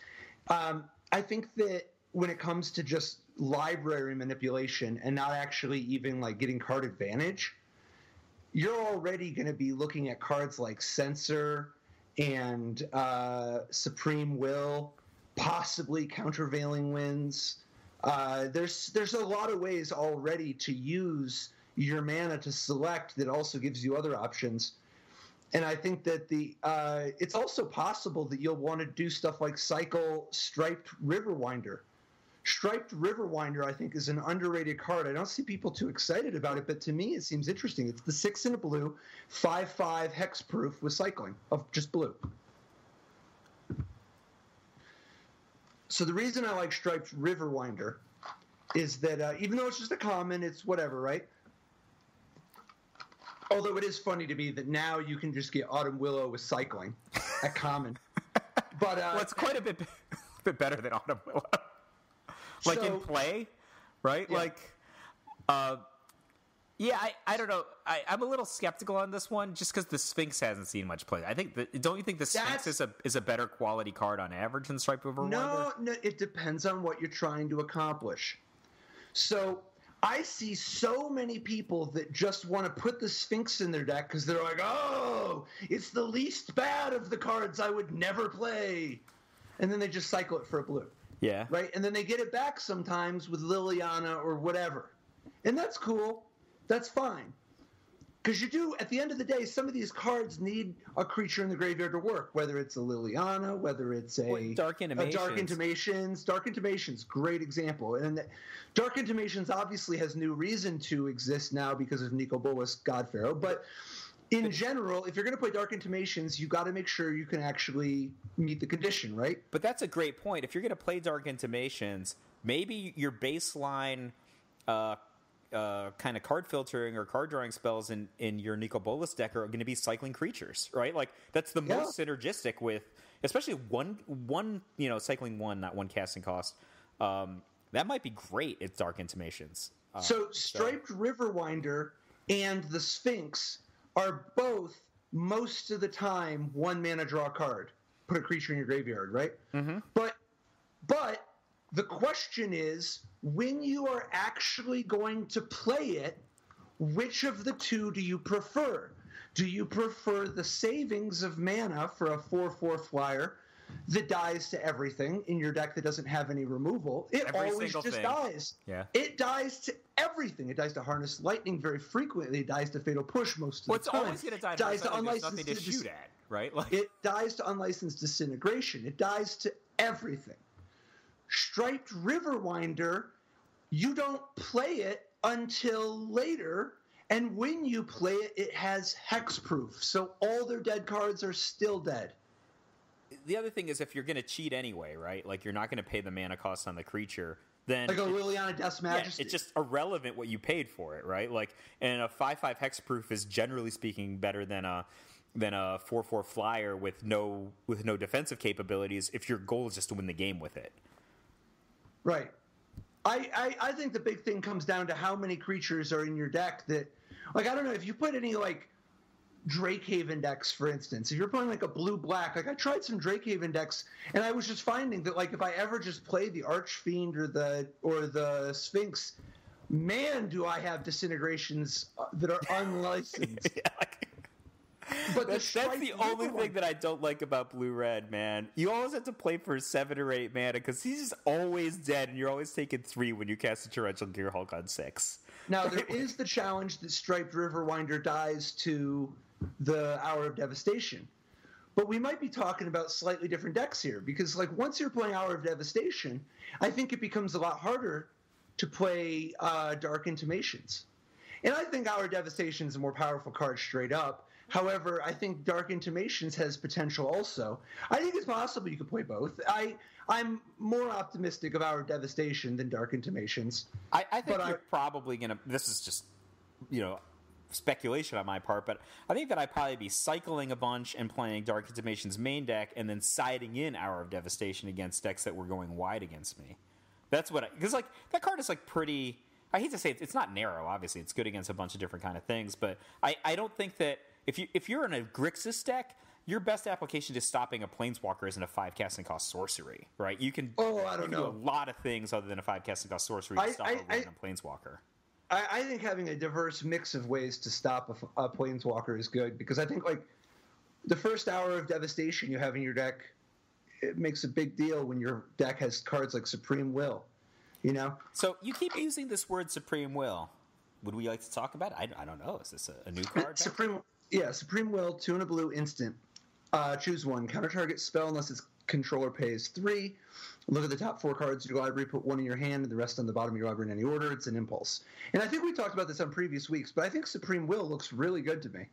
I think that when it comes to just library manipulation and not actually even like getting card advantage, you're already going to be looking at cards like Censor and Supreme Will, possibly Countervailing Winds. There's a lot of ways already to use your mana to select that also gives you other options. And I think that it's also possible that you'll want to do stuff like cycle Striped Riverwinder. Striped Riverwinder, I think, is an underrated card. I don't see people too excited about it, but to me it seems interesting. It's the 6 and a blue, 5/5 hexproof with cycling of just blue. So the reason I like Striped Riverwinder is that even though it's just a common, it's whatever, right? Although it is funny to me that now you can just get Autumn Willow with cycling at common. But well, it's quite a bit better than Autumn Willow. Like in play, right? Yeah. Like, I don't know. I'm a little skeptical on this one just because the Sphinx hasn't seen much play. I think don't you think the Sphinx is a better quality card on average than Striped Riverwinder? No, it depends on what you're trying to accomplish. So I see so many people that just want to put the Sphinx in their deck because they're like, oh, it's the least bad of the cards I would never play. And then they just cycle it for a blue. Yeah. Right? And then they get it back sometimes with Liliana or whatever. And that's cool. That's fine. Because you do, at the end of the day, some of these cards need a creature in the graveyard to work, whether it's a Liliana, whether it's a Dark Intimations. Dark Intimations. Dark Intimations, great example. And Dark Intimations obviously has new reason to exist now because of Nicol Bolas God Pharaoh. But in general, if you're going to play Dark Intimations, you got to make sure you can actually meet the condition, right? But that's a great point. If you're going to play Dark Intimations, maybe your baseline kind of card filtering or card drawing spells in your Nicol Bolas deck are going to be cycling creatures, right? Like that's the most synergistic with, especially one cycling one, not one casting cost. That might be great at Dark Intimations. So Striped Riverwinder and the Sphinx are both most of the time 1 mana draw card. Put a creature in your graveyard, right? Mm-hmm. But the question is, when you are actually going to play it, which of the two do you prefer? Do you prefer the savings of mana for a 4/4 flyer that dies to everything in your deck that doesn't have any removal? It Every always single just thing. dies. Yeah. It dies to everything. It dies to Harness Lightning very frequently. It dies to Fatal Push most of the time. It's always going to die to dies to something there's unlicensed nothing to shoot at, right? Like, it dies to Unlicensed Disintegration. It dies to everything. Striped Riverwinder, you don't play it until later, and when you play it, it has hexproof, so all their dead cards are still dead. the other thing is if you're going to cheat anyway, right? Like you're not going to pay the mana cost on the creature, then like a Liliana Death's Majesty. it's just irrelevant what you paid for it, right? Like, and a 5/5 hexproof is generally speaking better than a 4/4 flyer with no defensive capabilities if your goal is just to win the game with it. Right. I think the big thing comes down to how many creatures are in your deck that, like, I don't know, if you put any, like, Drakehaven decks, for instance, if you're playing, like, a blue-black, like, I tried some Drakehaven decks, and I was just finding that, like, if I ever just play the Archfiend or the Sphinx, man, do I have disintegrations that are unlicensed. Yeah, but that's the only thing that I don't like about blue-red, man. You always have to play for 7 or 8 mana because he's just always dead, and you're always taking 3 when you cast a Torrential Gearhulk on 6. Now, there is the challenge that Striped Riverwinder dies to the Hour of Devastation. But we might be talking about slightly different decks here, because like once you're playing Hour of Devastation, I think it becomes a lot harder to play Dark Intimations. And I think Hour of Devastation is a more powerful card straight up. However, I think Dark Intimations has potential also. I think it's possible you could play both. I'm more optimistic of Hour of Devastation than Dark Intimations. I think you're probably going to – this is just, speculation on my part, but I think that I'd probably be cycling a bunch and playing Dark Intimation's main deck and then siding in Hour of Devastation against decks that were going wide against me. That's what – because, like, that card is, like, pretty – I hate to say it's not narrow, obviously. It's good against a bunch of different kind of things, but I don't think that – If you're in a Grixis deck, your best application to stopping a Planeswalker isn't a 5 casting cost sorcery, right? You can, do a lot of things other than a 5 casting cost sorcery to stop a random Planeswalker. I think having a diverse mix of ways to stop a Planeswalker is good, because I think like the first Hour of Devastation you have in your deck, it makes a big deal when your deck has cards like Supreme Will, So you keep using this word Supreme Will. Would we like to talk about it? I don't know. Is this a new card? Supreme Will, 2 and a blue instant. Choose one. Counter target spell unless its controller pays 3. Look at the top 4 cards of your library, put 1 in your hand and the rest on the bottom of your library in any order. It's an impulse. And I think we talked about this on previous weeks, but I think Supreme Will looks really good to me.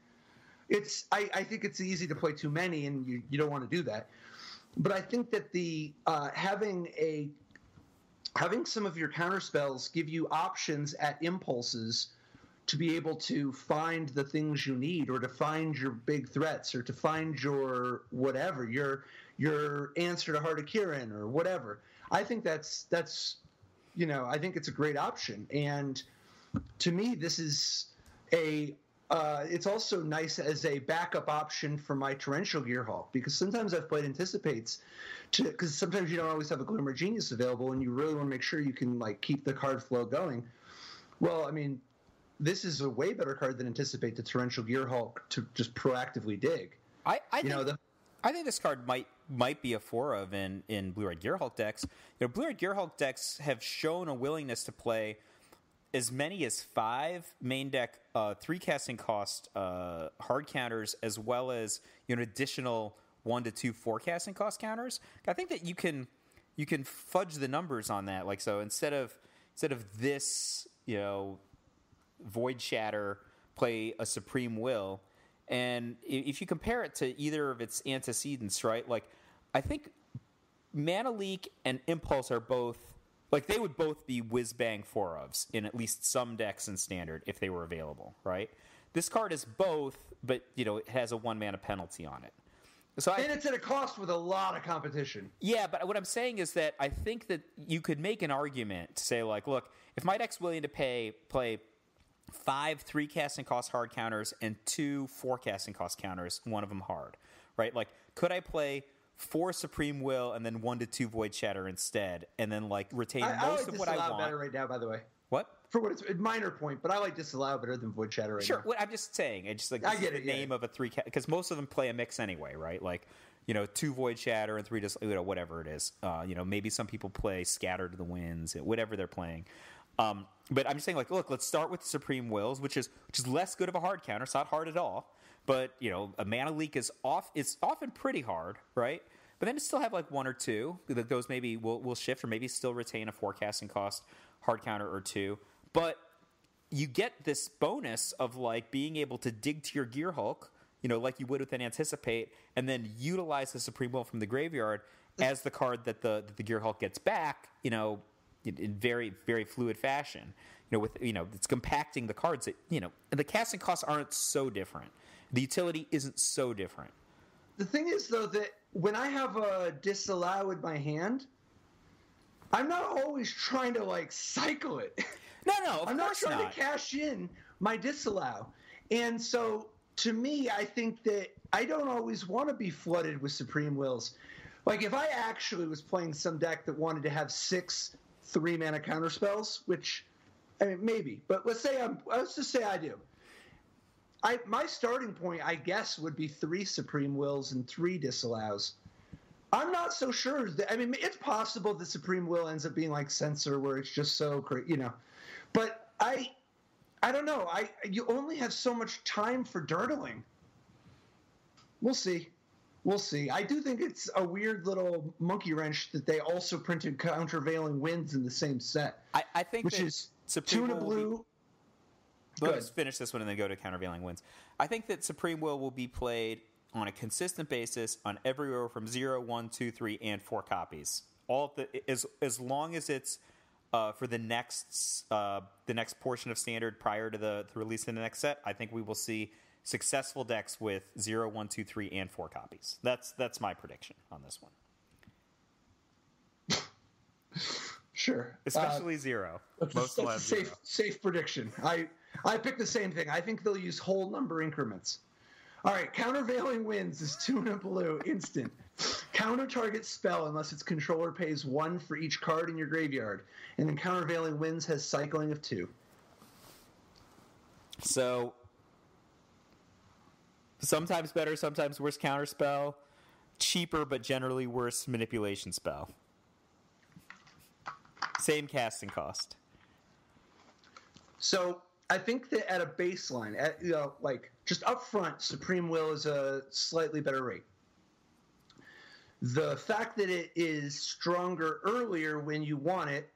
I think it's easy to play too many, and you don't want to do that. But I think that the having some of your counter spells give you options at impulses to be able to find the things you need, or to find your big threats, or to find your whatever, your answer to Heart of Kirin or whatever. I think that's I think it's a great option. And to me, this is it's also nice as a backup option for my Torrential Gearhulk, because sometimes I've played Anticipates, because sometimes you don't always have a Glimmer Genius available, and you really want to make sure you can like keep the card flow going. Well, I mean, this is a way better card than Anticipate the Torrential Gearhulk to just proactively dig. I think this card might be a 4 of in Blue-Red Gearhulk decks. Blue-Red Gearhulk decks have shown a willingness to play as many as 5 main deck 3 casting cost hard counters, as well as additional 1 to 2 4 casting cost counters. I think that you can fudge the numbers on that. Like, so instead of this, Void Shatter, play a Supreme Will. And if you compare it to either of its antecedents, right, like, I think Mana Leak and Impulse are both, like, they would both be whiz-bang 4-ofs in at least some decks in Standard if they were available, right? This card is both, but, it has a 1-mana penalty on it. And it's at a cost with a lot of competition. Yeah, but what I'm saying is that I think that you could make an argument to say, like, look, if my deck's willing to play 5 3 casting cost hard counters and 2 4 casting cost counters, one of them hard, right? Like, could I play 4 Supreme Will and then 1 to 2 Void Shatter instead, and then like retain most of what I want? I like Disallow better right now, by the way. What? For what it's a minor point, but I like Disallow better than Void Shatter right now. Sure, I'm just saying. It's just like I get the name of a 3 because most of them play a mix anyway, right? Like, 2 Void Shatter and 3 whatever it is. Maybe some people play Scatter to the Winds, whatever they're playing. But I'm just saying, like, look, let's start with the Supreme Wills, which is less good of a hard counter. It's not hard at all, but a Mana Leak is often pretty hard, right? But then it still have like 1 or 2. Those maybe will shift, or maybe still retain a 4 casting cost hard counter or 2. But you get this bonus of like being able to dig to your Gearhulk, like you would with an Anticipate, and then utilize the Supreme Will from the graveyard as the card that the Gearhulk gets back, in very, very fluid fashion. It's compacting the cards that, the casting costs aren't so different. The utility isn't so different. The thing is, though, that when I have a Disallow in my hand, I'm not always trying to, like, cycle it. No, I'm not trying to cash in my Disallow. And so, to me, I think that I don't always want to be flooded with Supreme Wills. Like, if I actually was playing some deck that wanted to have 6 3-mana counterspells, which, I mean, maybe. But let's just say I do. My starting point, I guess, would be 3 Supreme Wills and 3 Disallows. I'm not so sure. It's possible the Supreme Will ends up being like Censor, where it's just so great, But I don't know. You only have so much time for dirtling. We'll see. I do think it's a weird little monkey wrench that they also printed Countervailing Winds in the same set. I think which is Tuna Blue. Let's finish this one and then go to Countervailing Winds. I think that Supreme Will be played on a consistent basis on every row from 0, 1, 2, 3, and 4 copies. All of as long as it's for the next portion of Standard prior to the release in the next set, I think we will see successful decks with 0, 1, 2, 3, and 4 copies. That's my prediction on this one. Sure. Especially 0. Most will have safe prediction. I picked the same thing. I think they'll use whole number increments. All right, Countervailing Winds is 2 and a blue, instant. Counter target spell unless its controller pays 1 for each card in your graveyard. And then Countervailing Winds has cycling of 2. So, sometimes better, sometimes worse counter spell. Cheaper, but generally worse manipulation spell. Same casting cost. So, I think that at a baseline, just up front, Supreme Will is a slightly better rate. The fact that it is stronger earlier when you want it,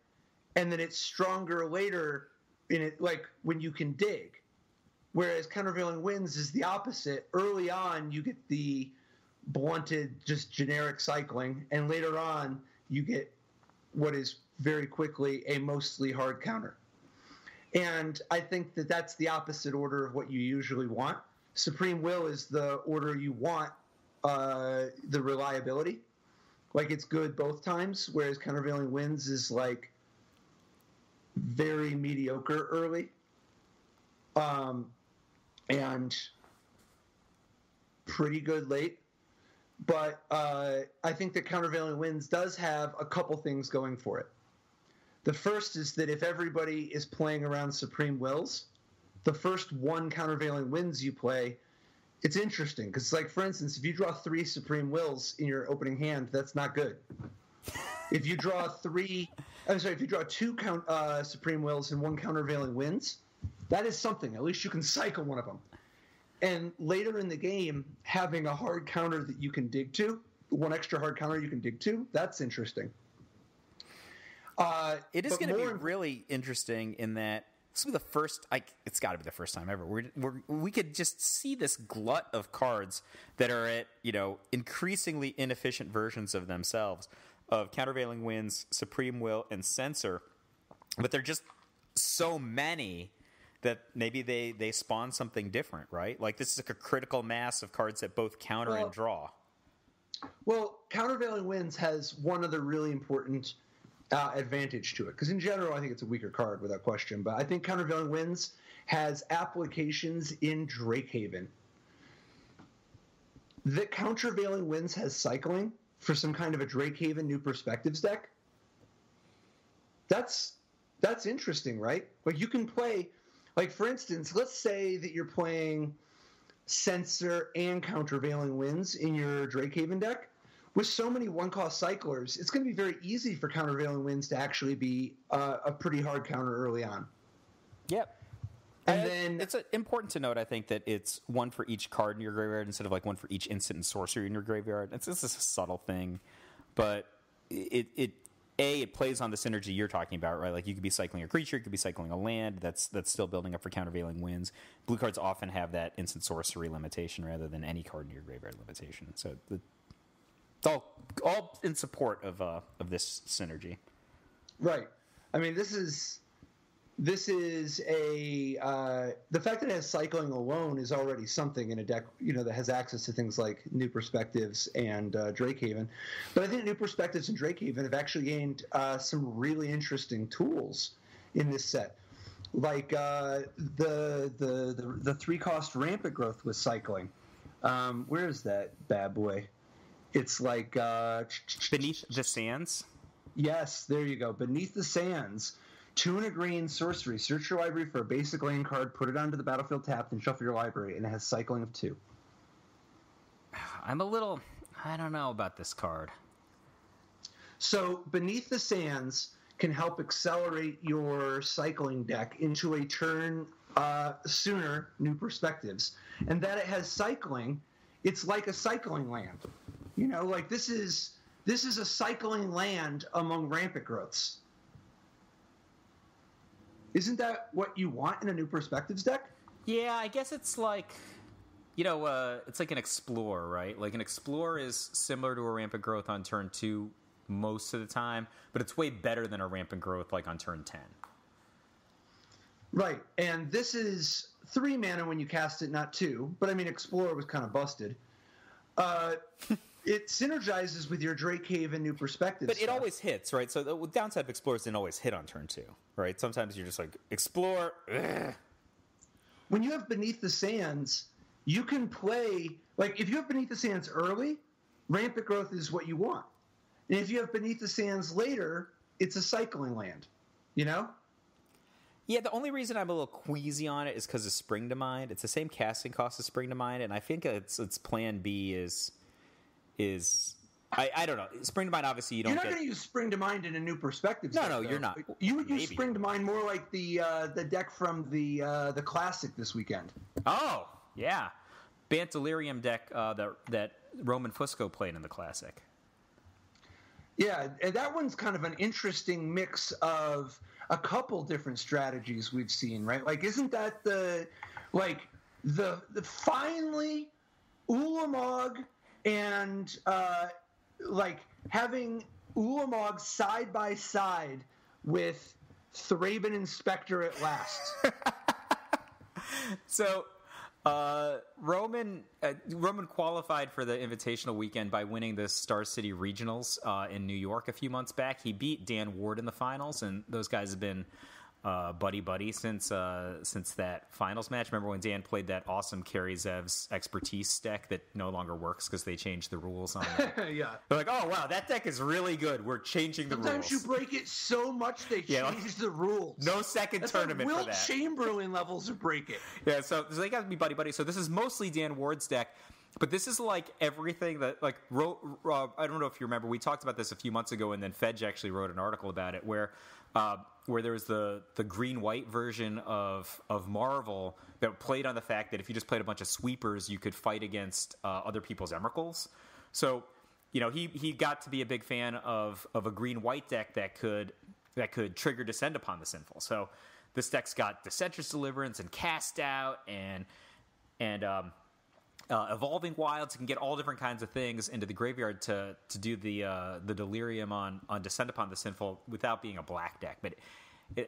and then it's stronger later in it, like when you can dig. Whereas Countervailing Winds is the opposite. Early on, you get the blunted, just generic cycling, and later on, you get what is very quickly a mostly hard counter. And I think that that's the opposite order of what you usually want. Supreme Will is the order you want, the reliability. Like, it's good both times, whereas Countervailing Winds is, like, very mediocre early. And pretty good late. But I think that Countervailing Winds does have a couple things going for it. The first is that if everybody is playing around Supreme Wills, the first 1 Countervailing Winds you play, it's interesting. Because, like, for instance, if you draw 3 Supreme Wills in your opening hand, that's not good. If you draw 2 Supreme Wills and 1 Countervailing Winds, that is something. At least you can cycle one of them. And later in the game, having a hard counter that you can dig to, 1 extra hard counter you can dig to, that's interesting. It is going to be really interesting in that this will be the first. It's got to be the first time ever. We could just see this glut of cards that are at increasingly inefficient versions of themselves, of Countervailing Winds, Supreme Will, and Censor, but they're just so many that maybe they spawn something different, right? Like, this is like a critical mass of cards that both counter and draw. Well, Countervailing Winds has one other really important advantage to it, because in general I think it's a weaker card without question, but I think Countervailing Winds has applications in Drakehaven. The Countervailing Winds has cycling for some kind of a Drakehaven New Perspectives deck. That's interesting, right? Like, you can play, like, for instance, let's say that you're playing Censor and Countervailing Winds in your Drakehaven deck. With so many 1-cost cyclers, it's going to be very easy for Countervailing Winds to actually be a pretty hard counter early on. Yep. And then it's important to note, I think, that it's 1 for each card in your graveyard instead of like 1 for each instant and sorcery in your graveyard. This is a subtle thing, but it plays on the synergy you're talking about, right? Like, you could be cycling a creature, you could be cycling a land that's still building up for Countervailing Winds. Blue cards often have that instant sorcery limitation rather than any card in your graveyard limitation. So it's all in support of this synergy. Right. I mean, this is a the fact that it has cycling alone is already something in a deck, that has access to things like New Perspectives and Drakehaven. But I think New Perspectives and Drakehaven have actually gained some really interesting tools in this set, like the 3-cost Rampant Growth with cycling. Where is that bad boy? It's like Beneath the Sands. Yes, there you go. Beneath the Sands. 2 and a green sorcery. Search your library for a basic land card, put it onto the battlefield tapped, and shuffle your library, and it has cycling of 2. I don't know about this card. So Beneath the Sands can help accelerate your cycling deck into a turn sooner, New Perspectives, and that it has cycling. It's like a cycling land. You know, like this is a cycling land among rampant growths. Isn't that what you want in a New Perspectives deck? Yeah, I guess it's like, it's like an Explorer, right? Like an Explorer is similar to a Rampant Growth on turn 2 most of the time, but it's way better than a Rampant Growth like on turn 10. Right, and this is 3 mana when you cast it, not 2. But I mean, Explorer was kind of busted. It synergizes with your Drakehaven New Perspectives. But it always hits, right? So the downside of Explorers didn't always hit on turn 2, right? Sometimes you're just like, Explore, ugh. When you have Beneath the Sands, you can play, like, if you have Beneath the Sands early, Rampant Growth is what you want. And if you have Beneath the Sands later, it's a cycling land, you know? Yeah, the only reason I'm a little queasy on it is because of Spring to Mind. It's the same casting cost as Spring to Mind, and I think its plan B is I don't know. Spring to Mind, obviously, you don't. You're not going to use Spring to Mind in a New Perspectives. No, you're not. You would use Spring to Mind more like the deck from the Classic this weekend. Oh yeah, Bant Delirium deck that Roman Fusco played in the Classic. Yeah, and that one's kind of an interesting mix of a couple different strategies we've seen, right? Like, isn't that the finally Ulamog and like having Ulamog side by side with Thraben Inspector at last. So Roman qualified for the Invitational weekend by winning the Star City Regionals in New York a few months back. He beat Dan Ward in the finals, and those guys have been buddy since that finals match. Remember when Dan played that awesome Kerry Zev's Expertise deck that no longer works because they changed the rules on it? Yeah. They're like, oh, wow, that deck is really good. We're changing the rules. Sometimes you break it so much they change the rules. No second That's tournament like for that. Wilt Chamberlain levels of break it. Yeah, so they got to be buddy. So this is mostly Dan Ward's deck. But this is like everything that, like, I don't know if you remember, we talked about this a few months ago, and then Fedge actually wrote an article about it where there was the green-white version of Marvel that played on the fact that if you just played a bunch of sweepers, you could fight against other people's Emeralds. So, he got to be a big fan of a green-white deck that could trigger Descend Upon the Sinful. So this deck's got Decentress Deliverance and Cast Out and Evolving Wilds. You can get all different kinds of things into the graveyard to do the Delirium on Descend Upon the Sinful without being a black deck. But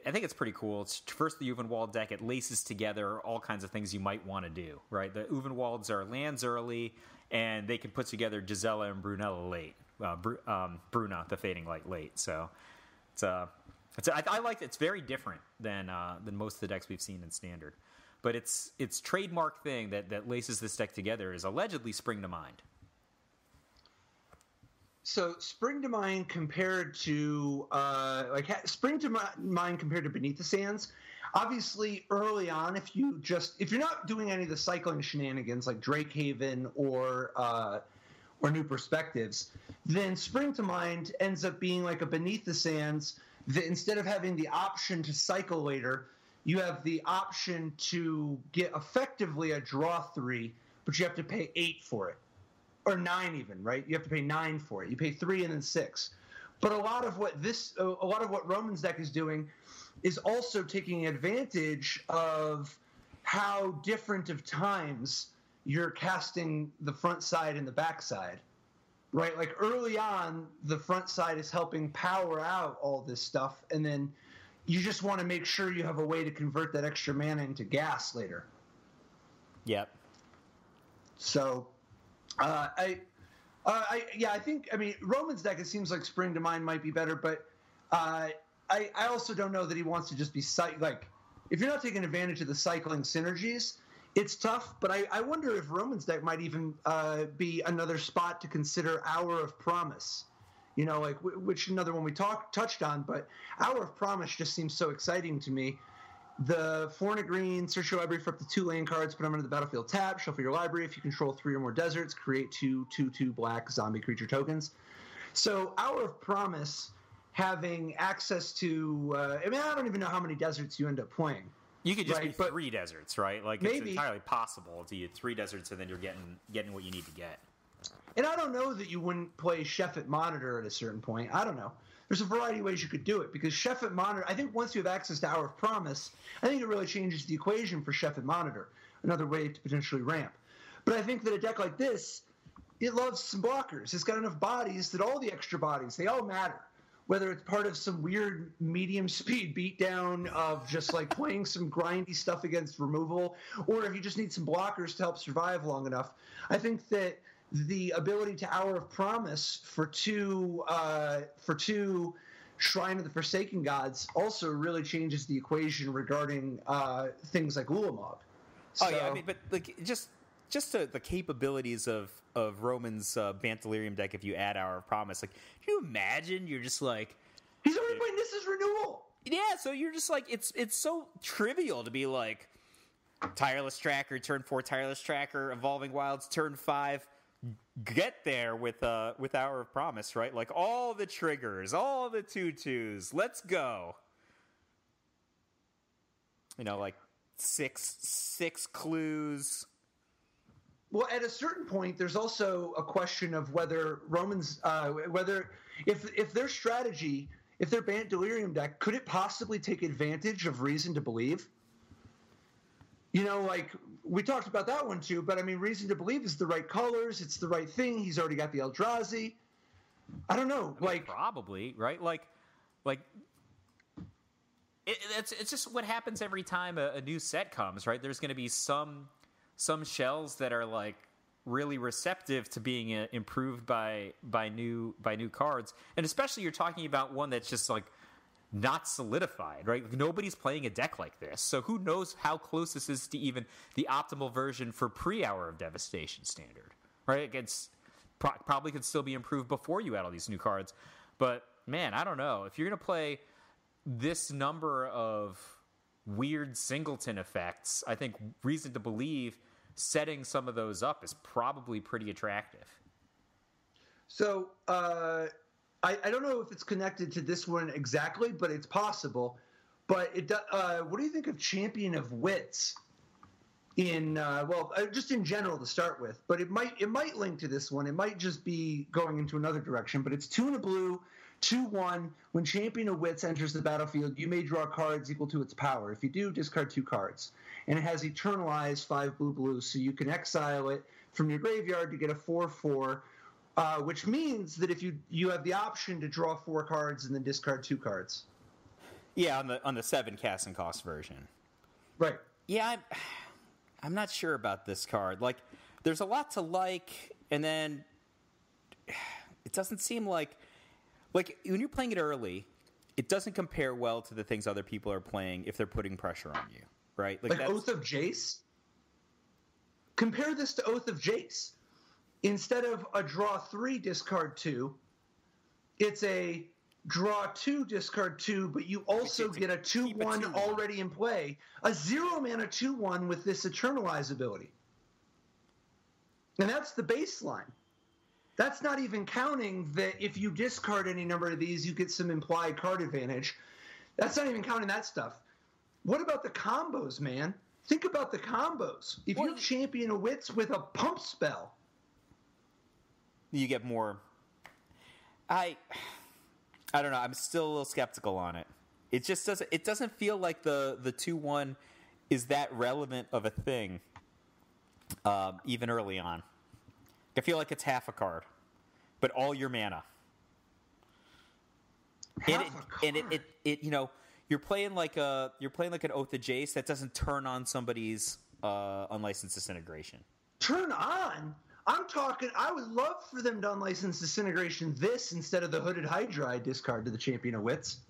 I think it's pretty cool. It's first the Uvenwald deck. It laces together all kinds of things you might want to do, right? The Uvenwalds are lands early, and they can put together Gisela and Brunella late. Bruna, the Fading Light, late. So I like it. It's very different than most of the decks we've seen in Standard. But its trademark thing that laces this deck together is allegedly Spring to Mind. So Spring to Mind compared to Spring to Mind compared to Beneath the Sands. Obviously, early on, if you're not doing any of the cycling shenanigans like Drakehaven or New Perspectives, then Spring to Mind ends up being like a Beneath the Sands that instead of having the option to cycle later, you have the option to get effectively a draw 3, but you have to pay 8 for it. Or 9 even, right? You have to pay 9 for it. You pay 3 and then 6. But a lot of what Roman's deck is doing is also taking advantage of how different of times you're casting the front side and the back side. Right? Like early on, the front side is helping power out all this stuff, and then you just want to make sure you have a way to convert that extra mana into gas later. Yep. So, I think Roman's deck. It seems like Spring to Mind might be better, but I also don't know that he wants to just be if you're not taking advantage of the cycling synergies, it's tough. But I wonder if Roman's deck might even be another spot to consider Hour of Promise. Which another one we touched on, but Hour of Promise just seems so exciting to me. The 4 and a green, search your library for up to 2 land cards, put them into the battlefield tab, shuffle your library. If you control 3 or more deserts, create 2/2/2 black zombie creature tokens. So Hour of Promise having access to, I don't even know how many deserts you end up playing. You could just right? be 3 deserts, right? Like, it's maybe entirely possible to use 3 deserts, and then you're getting what you need to get. And I don't know that you wouldn't play Chef at Monitor at a certain point. I don't know. There's a variety of ways you could do it, because Chef at Monitor, I think once you have access to Hour of Promise, I think it really changes the equation for Chef at Monitor, another way to potentially ramp. But I think that a deck like this, it loves some blockers. It's got enough bodies that all the extra bodies, they all matter. Whether it's part of some weird medium speed beatdown of just like playing some grindy stuff against removal, or if you just need some blockers to help survive long enough. I think that the ability to Hour of Promise for two Shrine of the Forsaken Gods also really changes the equation regarding things like Ulamog. Oh yeah, I mean, but like just the capabilities of Roman's Bantalarium deck, if you add Hour of Promise, like, can you imagine? You're just like, he's already playing This Is Renewal. Yeah, so you're just like, it's so trivial to be like, Tireless Tracker, turn 4, Tireless Tracker, Evolving Wilds, turn 5. Get there with Hour of Promise, right? Like, all the triggers, all the 2/2s. Let's go. You know, like six clues. Well, at a certain point, there's also a question of whether Romans, if their strategy, if their Bant Delirium deck, could it possibly take advantage of Reason to Believe? You know, like, we talked about that one too, but I mean, Reason to Believe is the right colors, it's the right thing. He's already got the Eldrazi. I don't know, like, probably, right? Like, it's just what happens every time a new set comes, right? There's going to be some shells that are like really receptive to being improved by new cards, and especially you're talking about one that's just like not solidified, right? Like, nobody's playing a deck like this, so who knows how close this is to even the optimal version for pre-Hour of Devastation standard, right? It's probably could still be improved before you add all these new cards, but man, I don't know if you're gonna play this number of weird singleton effects. I think Reason to Believe setting some of those up is probably pretty attractive. So I don't know if it's connected to this one exactly, but it's possible. But what do you think of Champion of Wits in just in general to start with? But it might link to this one. It might just be going into another direction. But it's 2 and a blue, 2/1. When Champion of Wits enters the battlefield, you may draw cards equal to its power. If you do, discard 2 cards. And it has Eternalize 5 blue, so you can exile it from your graveyard to get a 4/4. Which means that if you have the option to draw 4 cards and then discard 2 cards. Yeah, on the 7 casting cost version. Right. Yeah, I'm not sure about this card. Like, there's a lot to like, and then it doesn't seem like when you're playing it early, it doesn't compare well to the things other people are playing if they're putting pressure on you, right? Like Oath of Jace? Compare this to Oath of Jace. Instead of a draw 3, discard 2, it's a draw 2, discard 2, but you also get a 2/1 already in play. A 0-mana 2/1 with this Eternalize ability. And that's the baseline. That's not even counting that if you discard any number of these, you get some implied card advantage. That's not even counting that stuff. What about the combos, man? Think about the combos. If you Champion of Wits with a pump spell, you get more. I don't know. I'm still a little skeptical on it. It just doesn't. It doesn't feel like the 2/1 is that relevant of a thing. Even early on, I feel like it's half a card, but all your mana. And it you know, you're playing like an Oath of Jace that doesn't turn on somebody's Unlicensed Disintegration. Turn on. I'm talking, I would love for them to unlicense Disintegration this instead of the Hooded Hydra I discard to the Champion of Wits.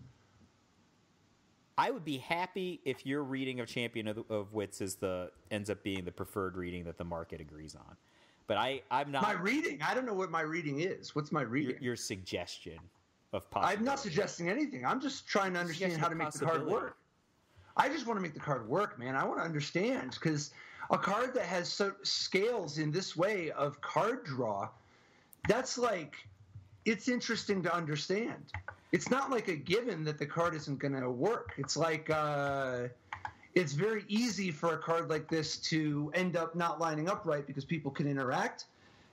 I would be happy if your reading of Champion of Wits ends up being the preferred reading that the market agrees on. But I'm not... My reading? I don't know what my reading is. What's my reading? Your suggestion of possibility. I'm not suggesting anything. I'm just trying to understand how to make the card work. I just want to make the card work, man. I want to understand, because a card that has scales in this way of card draw, that's like, it's interesting to understand. It's not like a given that the card isn't going to work. It's like it's very easy for a card like this to end up not lining up right because people can interact,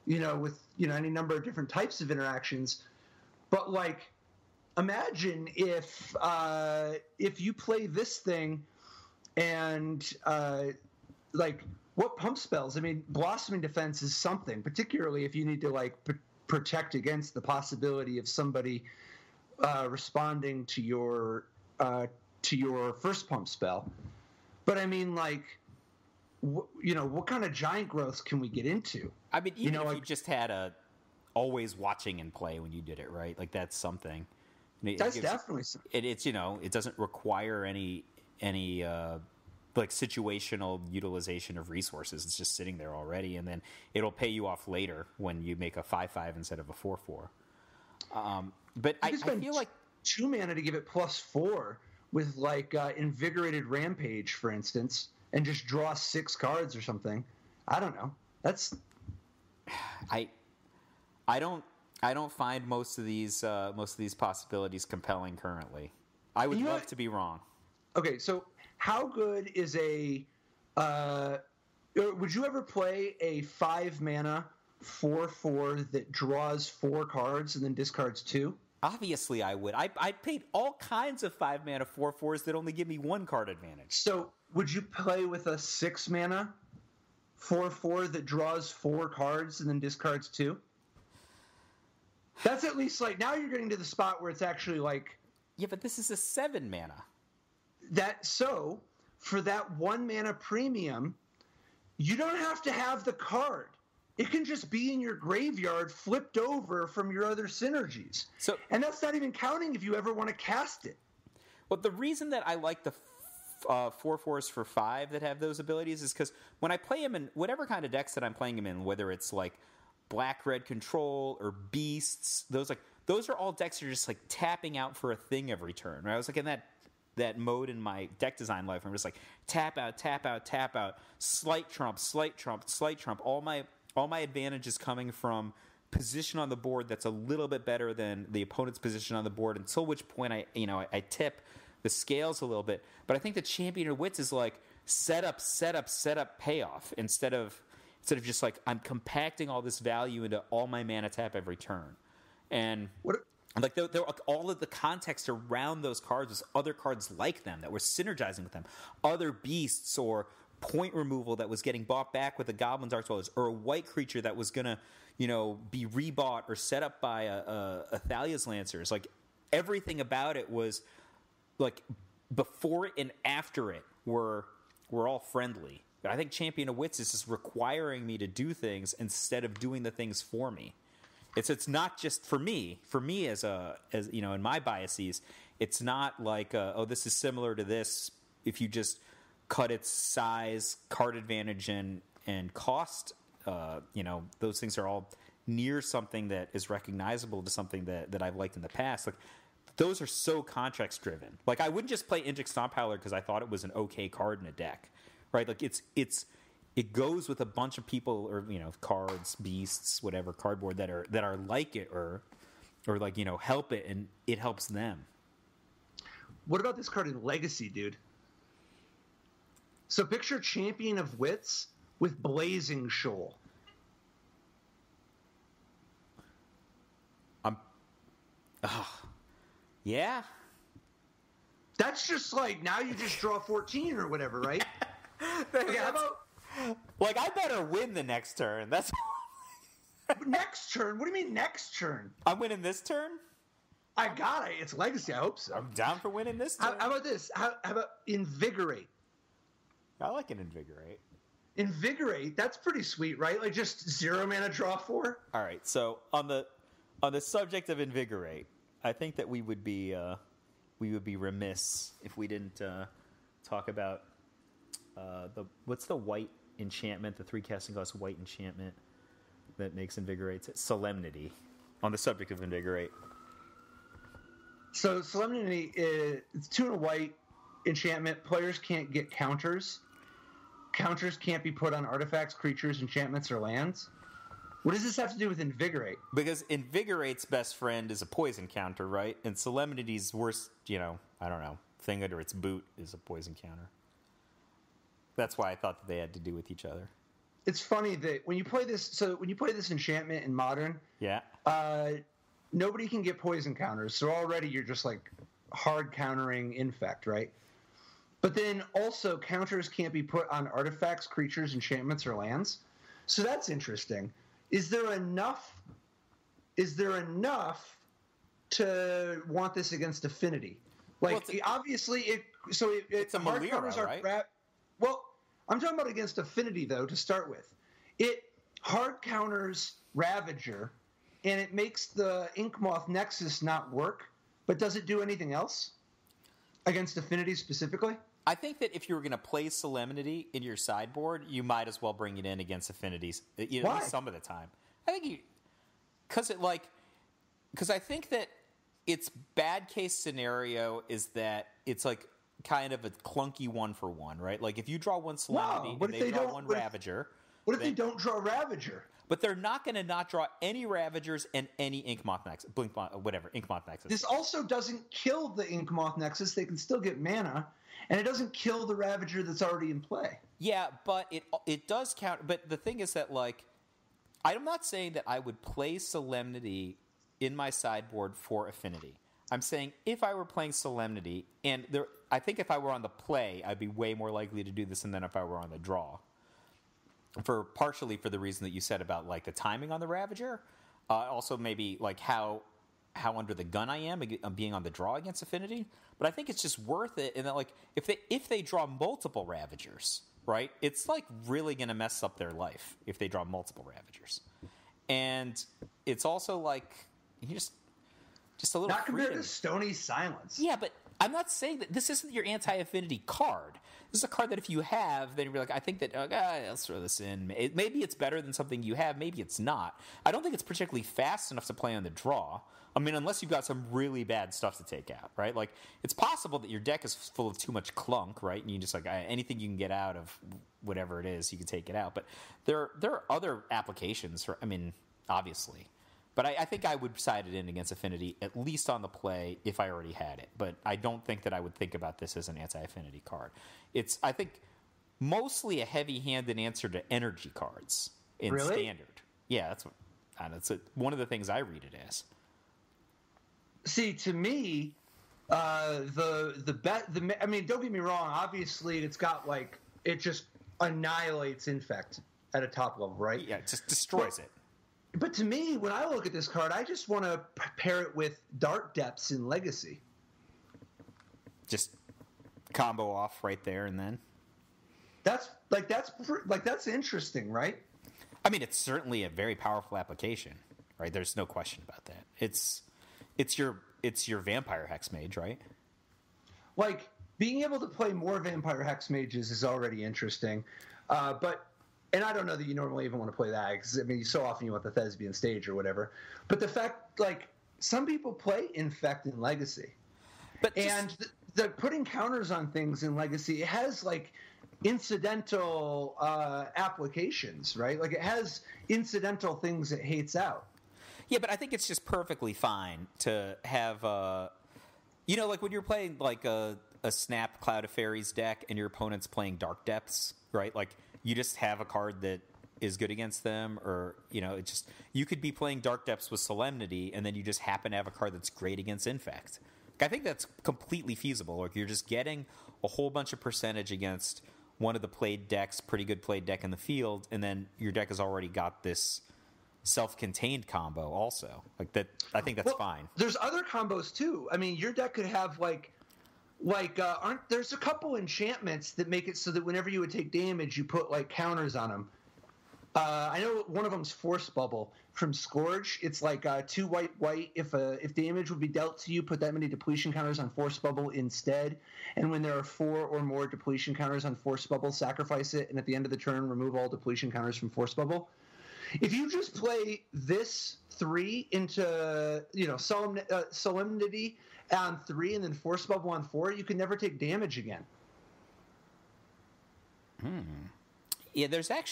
with any number of different types of interactions. But like, imagine if you play this thing and like, what pump spells? I mean, Blossoming Defense is something, particularly if you need to like protect against the possibility of somebody responding to your first pump spell. But I mean, like, what kind of giant growths can we get into? I mean, even if you just had a always watching in play when you did it, right? Like, that's something. That's definitely something. It's it doesn't require any like situational utilization of resources. It's just sitting there already, and then it'll pay you off later when you make a 5/5 instead of a 4/4. But I feel like 2 mana to give it +4 with like Invigorated Rampage, for instance, and just draw 6 cards or something. I don't know. That's I don't find most of these possibilities compelling currently. I would love to be wrong. Okay, so how good is would you ever play a 5 mana 4/4 that draws 4 cards and then discards 2? Obviously, I would. I played all kinds of 5 mana 4/4s that only give me 1 card advantage. So would you play with a 6 mana 4/4 that draws 4 cards and then discards 2? That's at least like, now you're getting to the spot where it's actually like, yeah, but this is a 7 mana. So for that 1 mana premium, you don't have to have the card. It can just be in your graveyard, flipped over from your other synergies. And that's not even counting if you ever want to cast it. Well, the reason that I like the 4/4s for 5 that have those abilities is because when I play them in whatever kind of decks that I'm playing them in, whether it's like black-red control or beasts, those are all decks that are just like tapping out for a thing every turn. Right? I was like in that mode in my deck design life. I'm just like tap out, tap out, tap out, slight trump, slight trump, slight trump. All my advantage is coming from position on the board that's a little bit better than the opponent's position on the board, until which point I tip the scales a little bit. But I think the Champion of Wits is like set up, payoff, instead of just like I'm compacting all this value into all my mana tap every turn. And like all of the context around those cards was other cards like them that were synergizing with them, other beasts or point removal that was getting bought back with a Goblin Dark Dwellers, or a white creature that was gonna be rebought or set up by a Thalia's Lancers. Like, everything about it was like, before it and after it were all friendly. But I think Champion of Wits is just requiring me to do things instead of doing the things for me. It's not just for me as in my biases. It's not like this is similar to this if you just cut its size, card advantage, and cost. Those things are all near something that is recognizable to something that I've liked in the past. Like, those are so context driven. Like, I wouldn't just play Indrik Stomphowler because I thought it was an okay card in a deck, right? Like, it goes with a bunch of people, or cards, beasts, whatever, cardboard that are like it, or like help it, and it helps them. What about this card in Legacy, dude? So picture Champion of Wits with Blazing Shoal. Yeah. That's just like, now you just draw 14 or whatever, right? Okay, how about... Like, I better win the next turn. That's next turn? What do you mean next turn? I'm winning this turn? I got it. It's Legacy. I hope so. I'm down for winning this turn. How about this? How about Invigorate? I like an Invigorate. Invigorate, that's pretty sweet, right? Like, just 0 mana, draw 4? All right, so on the subject of Invigorate, I think that we would be remiss if we didn't talk about what's the white enchantment, the 3 casting cost white enchantment that makes Invigorate? Solemnity. On the subject of Invigorate. So Solemnity it's 2 and a white enchantment. Players can't get counters. Counters can't be put on artifacts, creatures, enchantments, or lands. What does this have to do with Invigorate? Because Invigorate's best friend is a poison counter, right? And Solemnity's worst, I don't know, thing under its boot is a poison counter. That's why I thought that they had to do with each other. It's funny that when you play this enchantment in Modern, Yeah. Nobody can get poison counters, so already you're just like hard countering Infect, right? But then also counters can't be put on artifacts, creatures, enchantments, or lands. So that's interesting. Is there enough to want this against Affinity? Like, well, obviously, it's a hard counters right? Well, I'm talking about against Affinity, though, to start with. It hard counters Ravager, and it makes the Inkmoth Nexus not work, but does it do anything else against Affinity specifically? I think that if you were going to play Solemnity in your sideboard, you might as well bring it in against Affinities, at least some of the time. I think because I think that its bad case scenario is that it's like kind of a clunky 1-for-1, right? Like if you draw one Solemnity and they draw one Ravager. What if they don't draw Ravager? But they're not going to not draw any Ravagers and any Inkmoth Nexus, Inkmoth Nexus. This also doesn't kill the Inkmoth Nexus. They can still get mana, and it doesn't kill the Ravager that's already in play. Yeah, but it does count. But the thing is that, like, I'm not saying that I would play Solemnity in my sideboard for Affinity. I'm saying if I were playing Solemnity, and I think if I were on the play, I'd be way more likely to do this than if I were on the draw. Partially for the reason that you said about like the timing on the Ravager, also maybe like how under the gun I am being on the draw against Affinity. But I think it's just worth it, and that like if they draw multiple Ravagers, right? It's like really going to mess up their life if they draw multiple Ravagers, and it's also like you just a little not compared to Stony Silence. Yeah, but I'm not saying that this isn't your anti-affinity card. This is a card that if you have, then you're like, I think that, let's throw this in. Maybe it's better than something you have. Maybe it's not. I don't think it's particularly fast enough to play on the draw. I mean, unless you've got some really bad stuff to take out, right? Like, it's possible that your deck is full of too much clunk, right? And you just, like, anything you can get out of whatever it is, you can take it out. But there are other applications for, I mean, obviously. But I think I would side it in against Affinity, at least on the play, if I already had it. But I don't think that I would think about this as an anti-Affinity card. It's, I think, mostly a heavy-handed answer to energy cards in Standard. Yeah, that's one of the things I read it as. See, to me, I mean, don't get me wrong. Obviously, it's got like it just annihilates Infect at a top level, right? Yeah, it just destroys it. But to me, when I look at this card, I just want to pair it with Dark Depths in Legacy. Just combo off right there and then. That's interesting, right? I mean, it's certainly a very powerful application, right? There's no question about that. It's your Vampire Hex Mage, right? Like being able to play more Vampire Hex Mages is already interesting, but. And I don't know that you normally even want to play that because, I mean, so often you want the Thespian stage or whatever. But the fact, like, some people play Infect in Legacy. And the putting counters on things in Legacy, it has, like, incidental applications, right? Like, it has incidental things it hates out. Yeah, but I think it's just perfectly fine to have, like when you're playing, like, a Snap Cloud of Fairies deck and your opponent's playing Dark Depths, right? Like, you just have a card that is good against them, or, you could be playing Dark Depths with Solemnity, and then you just happen to have a card that's great against Infect. I think that's completely feasible. Like, you're just getting a whole bunch of percentage against one of the played decks, pretty good played deck in the field, and then your deck has already got this self-contained combo also. Like, that, I think that's fine. There's other combos, too. I mean, your deck could have, there's a couple enchantments that make it so that whenever you would take damage, you put like counters on them. I know one of them's Force Bubble from Scourge. It's like 2 white. If damage would be dealt to you, put that many depletion counters on Force Bubble instead. And when there are 4 or more depletion counters on Force Bubble, sacrifice it, and at the end of the turn, remove all depletion counters from Force Bubble. If you just play this 3 into Solemnity on 3 and then Force Bubble on 4, you can never take damage again. Yeah, there's that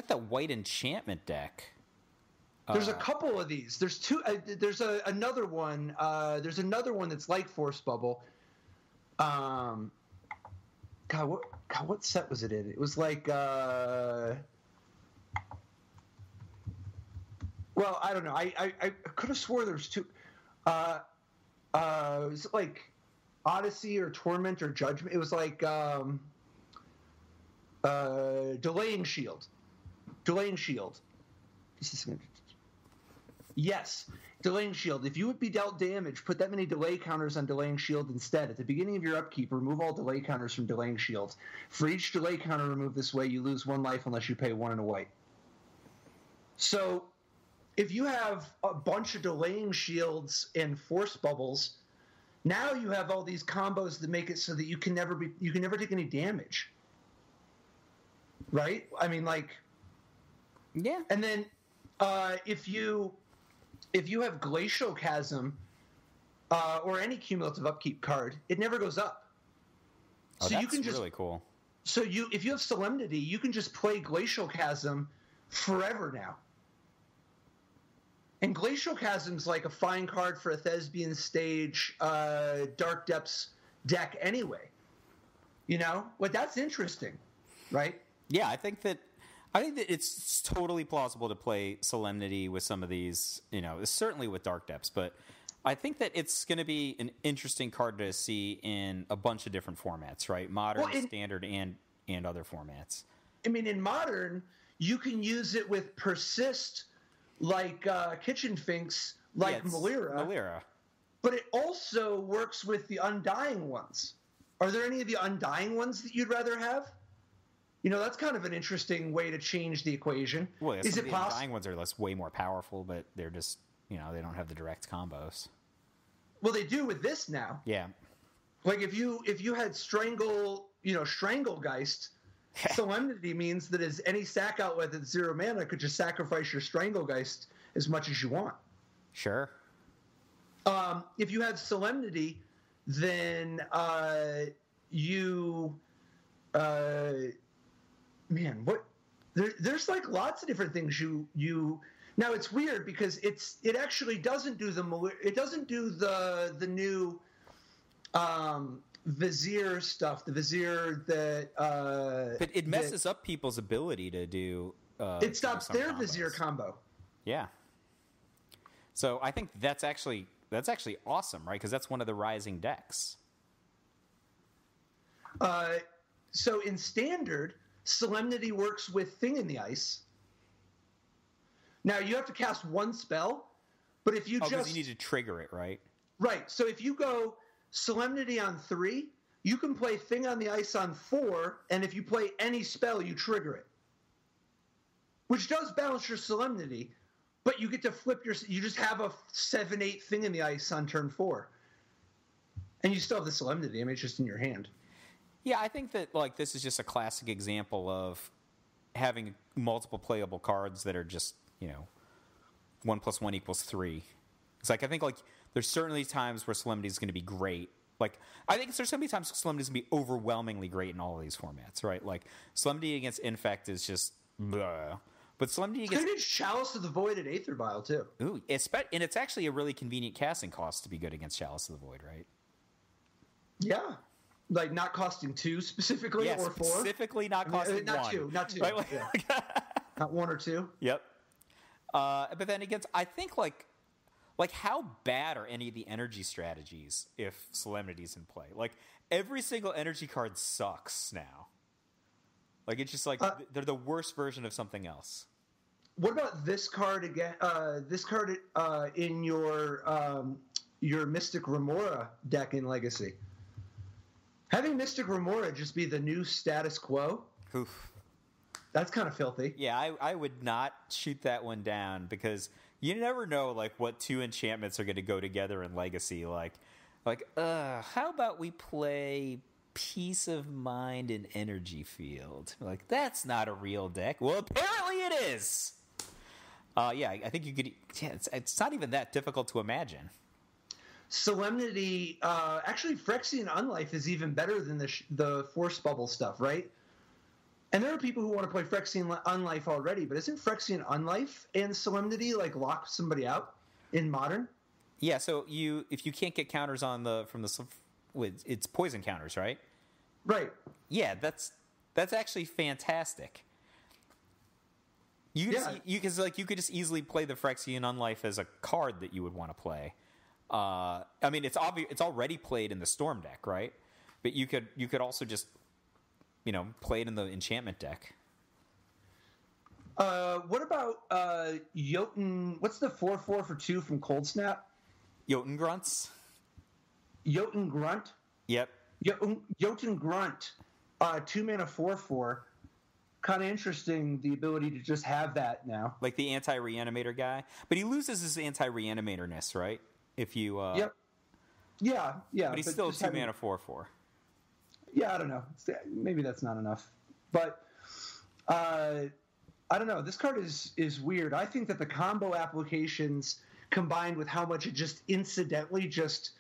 the white enchantment deck? There's a couple of these. There's two. There's another one. There's another one that's like Force Bubble. what set was it in? It was like well, I don't know. I could have swore there was two. Was it like Odyssey or Torment or Judgment? It was like Delaying Shield. Delaying Shield. Yes, Delaying Shield. If you would be dealt damage, put that many delay counters on Delaying Shield instead. At the beginning of your upkeep, remove all delay counters from Delaying Shield. For each delay counter removed this way, you lose 1 life unless you pay 1 and a white. So, if you have a bunch of Delaying Shields and Force Bubbles, now you have all these combos that make it so that you can never take any damage. Right? I mean, like, yeah. And then if you have Glacial Chasm or any cumulative upkeep card, it never goes up. Oh, so that's you can just, really cool. So if you have Solemnity, you can just play Glacial Chasm forever now. And Glacial Chasm's like a fine card for a Thespian Stage Dark Depths deck anyway. You know? Well, that's interesting, right? Yeah, I think that it's totally plausible to play Solemnity with some of these, you know, certainly with Dark Depths, but I think that it's going to be an interesting card to see in a bunch of different formats, right? Modern, Standard, and other formats. I mean, in Modern, you can use it with Persist, like Kitchen Finks, like Malira. But it also works with the Undying ones. Are there any of the Undying ones that you'd rather have? You know, that's kind of an interesting way to change the equation. Well, yeah, the Undying ones are way more powerful, but they're just, you know, they don't have the direct combos. Well, they do with this now. Yeah. Like if you had Stranglegeist, Solemnity means that as any sack outlet at 0 mana could just sacrifice your Stranglegeist as much as you want. Sure. If you have Solemnity, then there's like lots of different things you now. It's weird because it actually doesn't do the new Vizier stuff, the Vizier that but it messes up people's ability to do it stops their combos. Vizier combo. Yeah. So I think that's actually awesome, right? Because that's one of the rising decks. So in Standard, Solemnity works with Thing in the Ice. Now you have to cast 1 spell, but if you because you need to trigger it, right? Right. So if you go Solemnity on 3, you can play Thing on the Ice on 4, and if you play any spell, you trigger it, which does balance your Solemnity. But you get to flip you just have a 7/8 Thing in the Ice on turn 4, and you still have the Solemnity. I mean, it's just in your hand. Yeah, I think that like this is just a classic example of having multiple playable cards that are just, you know, 1 + 1 = 3. It's like I think like there's certainly times where Solemnity is going to be great. Like I think there's so many times Solemnity is going to be overwhelmingly great in all of these formats, right? Like Solemnity against Infect is just blah. But Solemnity against Chalice of the Void at Aether Vial too. Ooh, and it's actually a really convenient casting cost to be good against Chalice of the Void, right? Yeah. Like not costing 2 specifically, or 4? Specifically not costing not 1. Not 2. Right? Yeah. Not 1 or 2. Yep. But then against, I think like how bad are any of the energy strategies if Solemnity's in play? Like every single energy card sucks now. Like it's just like they're the worst version of something else. What about this card again? This card in your Mystic Remora deck in Legacy. Having Mystic Remora just be the new status quo. Oof. That's kind of filthy. Yeah, I would not shoot that one down because you never know like what 2 enchantments are going to go together in Legacy. Like, how about we play Peace of Mind and Energy Field? Like, that's not a real deck. Well, apparently it is. Yeah, I think you could. Yeah, it's not even that difficult to imagine. Solemnity, actually, Phyrexian Unlife is even better than the Force Bubble stuff, right? And there are people who want to play Phyrexian Unlife already, but isn't Phyrexian Unlife and Solemnity like lock somebody out in Modern? Yeah, so if you can't get counters on it's poison counters, right? Right. Yeah, that's actually fantastic. You could just easily play the Phyrexian Unlife as a card that you would want to play. I mean, it's obvious it's already played in the Storm deck, right? But you could also just play it in the enchantment deck. What about Jotun? What's the 4/4 for 2 from Cold Snap? Jotun Grunts. Jotun Grunt. Yep. Jotun Grunt. 2 mana 4/4. Kind of interesting, the ability to just have that now. Like the anti-reanimator guy, but he loses his anti-reanimatorness, right? If you. Yep. Yeah. But he's still 2 mana 4/4. Yeah, I don't know. Maybe that's not enough, but. I don't know. This card is weird. I think that the combo applications combined with how much it just incidentally just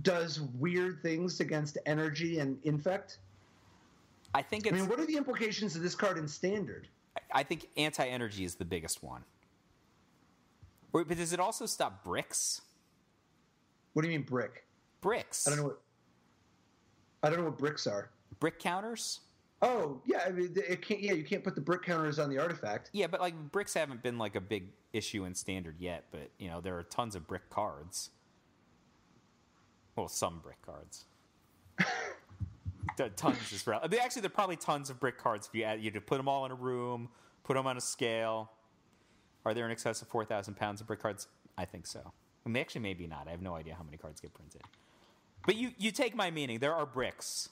does weird things against energy and infect. I mean, what are the implications of this card in Standard? I think anti-energy is the biggest one. But does it also stop bricks? What do you mean brick? Bricks. I don't know what bricks are. Brick counters? Oh, yeah, I mean, it can't. Yeah, you can't put the brick counters on the artifact. Yeah, but bricks haven't been a big issue in Standard yet. But there are tons of brick cards. Well, some brick cards. Tons is actually there are probably tons of brick cards if you put them all in a room, put them on a scale. Are there in excess of 4,000 pounds of brick cards? I think so. I mean, actually, maybe not. I have no idea how many cards get printed. But you take my meaning. There are bricks.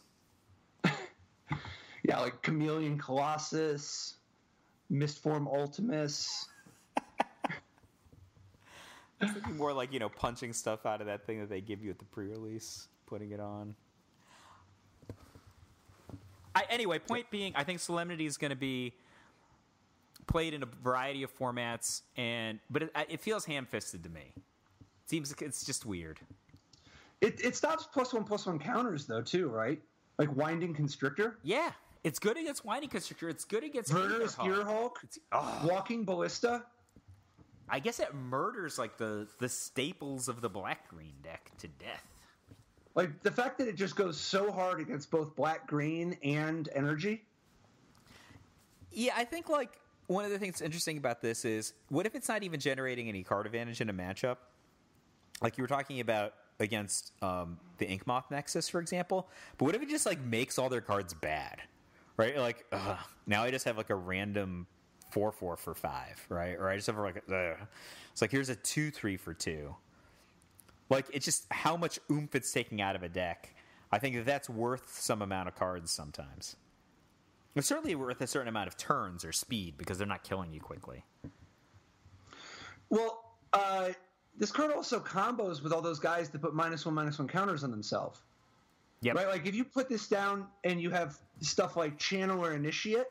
Yeah, like Chameleon Colossus, Mistform Ultimus. I'm thinking more like, punching stuff out of that thing that they give you at the pre-release, putting it on. Anyway, point being, I think Solemnity is going to be played in a variety of formats, but it feels ham-fisted to me. It seems like it's just weird. It stops +1/+1 counters, though, too, right? Like Winding Constrictor? Yeah. It's good against Winding Constrictor. It's good against Murderous Gearhulk. Walking Ballista. I guess it murders the staples of the black-green deck to death. Like the fact that it just goes so hard against both black-green and energy. Yeah, I think one of the things interesting about this is, what if it's not even generating any card advantage in a matchup? Like you were talking about against the Inkmoth Nexus, for example. But what if it just makes all their cards bad? Right? Now I just have a random 4/4 for 5, right? Or I just have it's here's a 2/3 for 2. It's just how much oomph it's taking out of a deck. I think that's worth some amount of cards sometimes. It's certainly worth a certain amount of turns or speed because they're not killing you quickly. Well, this card also combos with all those guys that put -1/-1 counters on themselves. Yep. Right? If you put this down and you have stuff like Channeler Initiate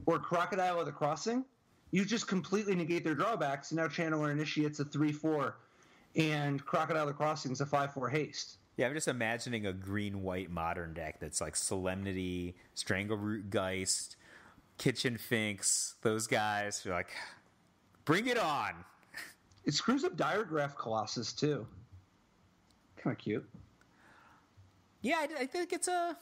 or Crocodile of the Crossing, you just completely negate their drawbacks, and now Channeler Initiate's a 3/4, and Crocodile of the Crossing's a 5/4 haste. Yeah, I'm just imagining a green-white modern deck that's Solemnity, Strangleroot Geist, Kitchen Finks, those guys. You're bring it on! It screws up Diregraph Colossus, too. Kind of cute. Yeah, I think it's a...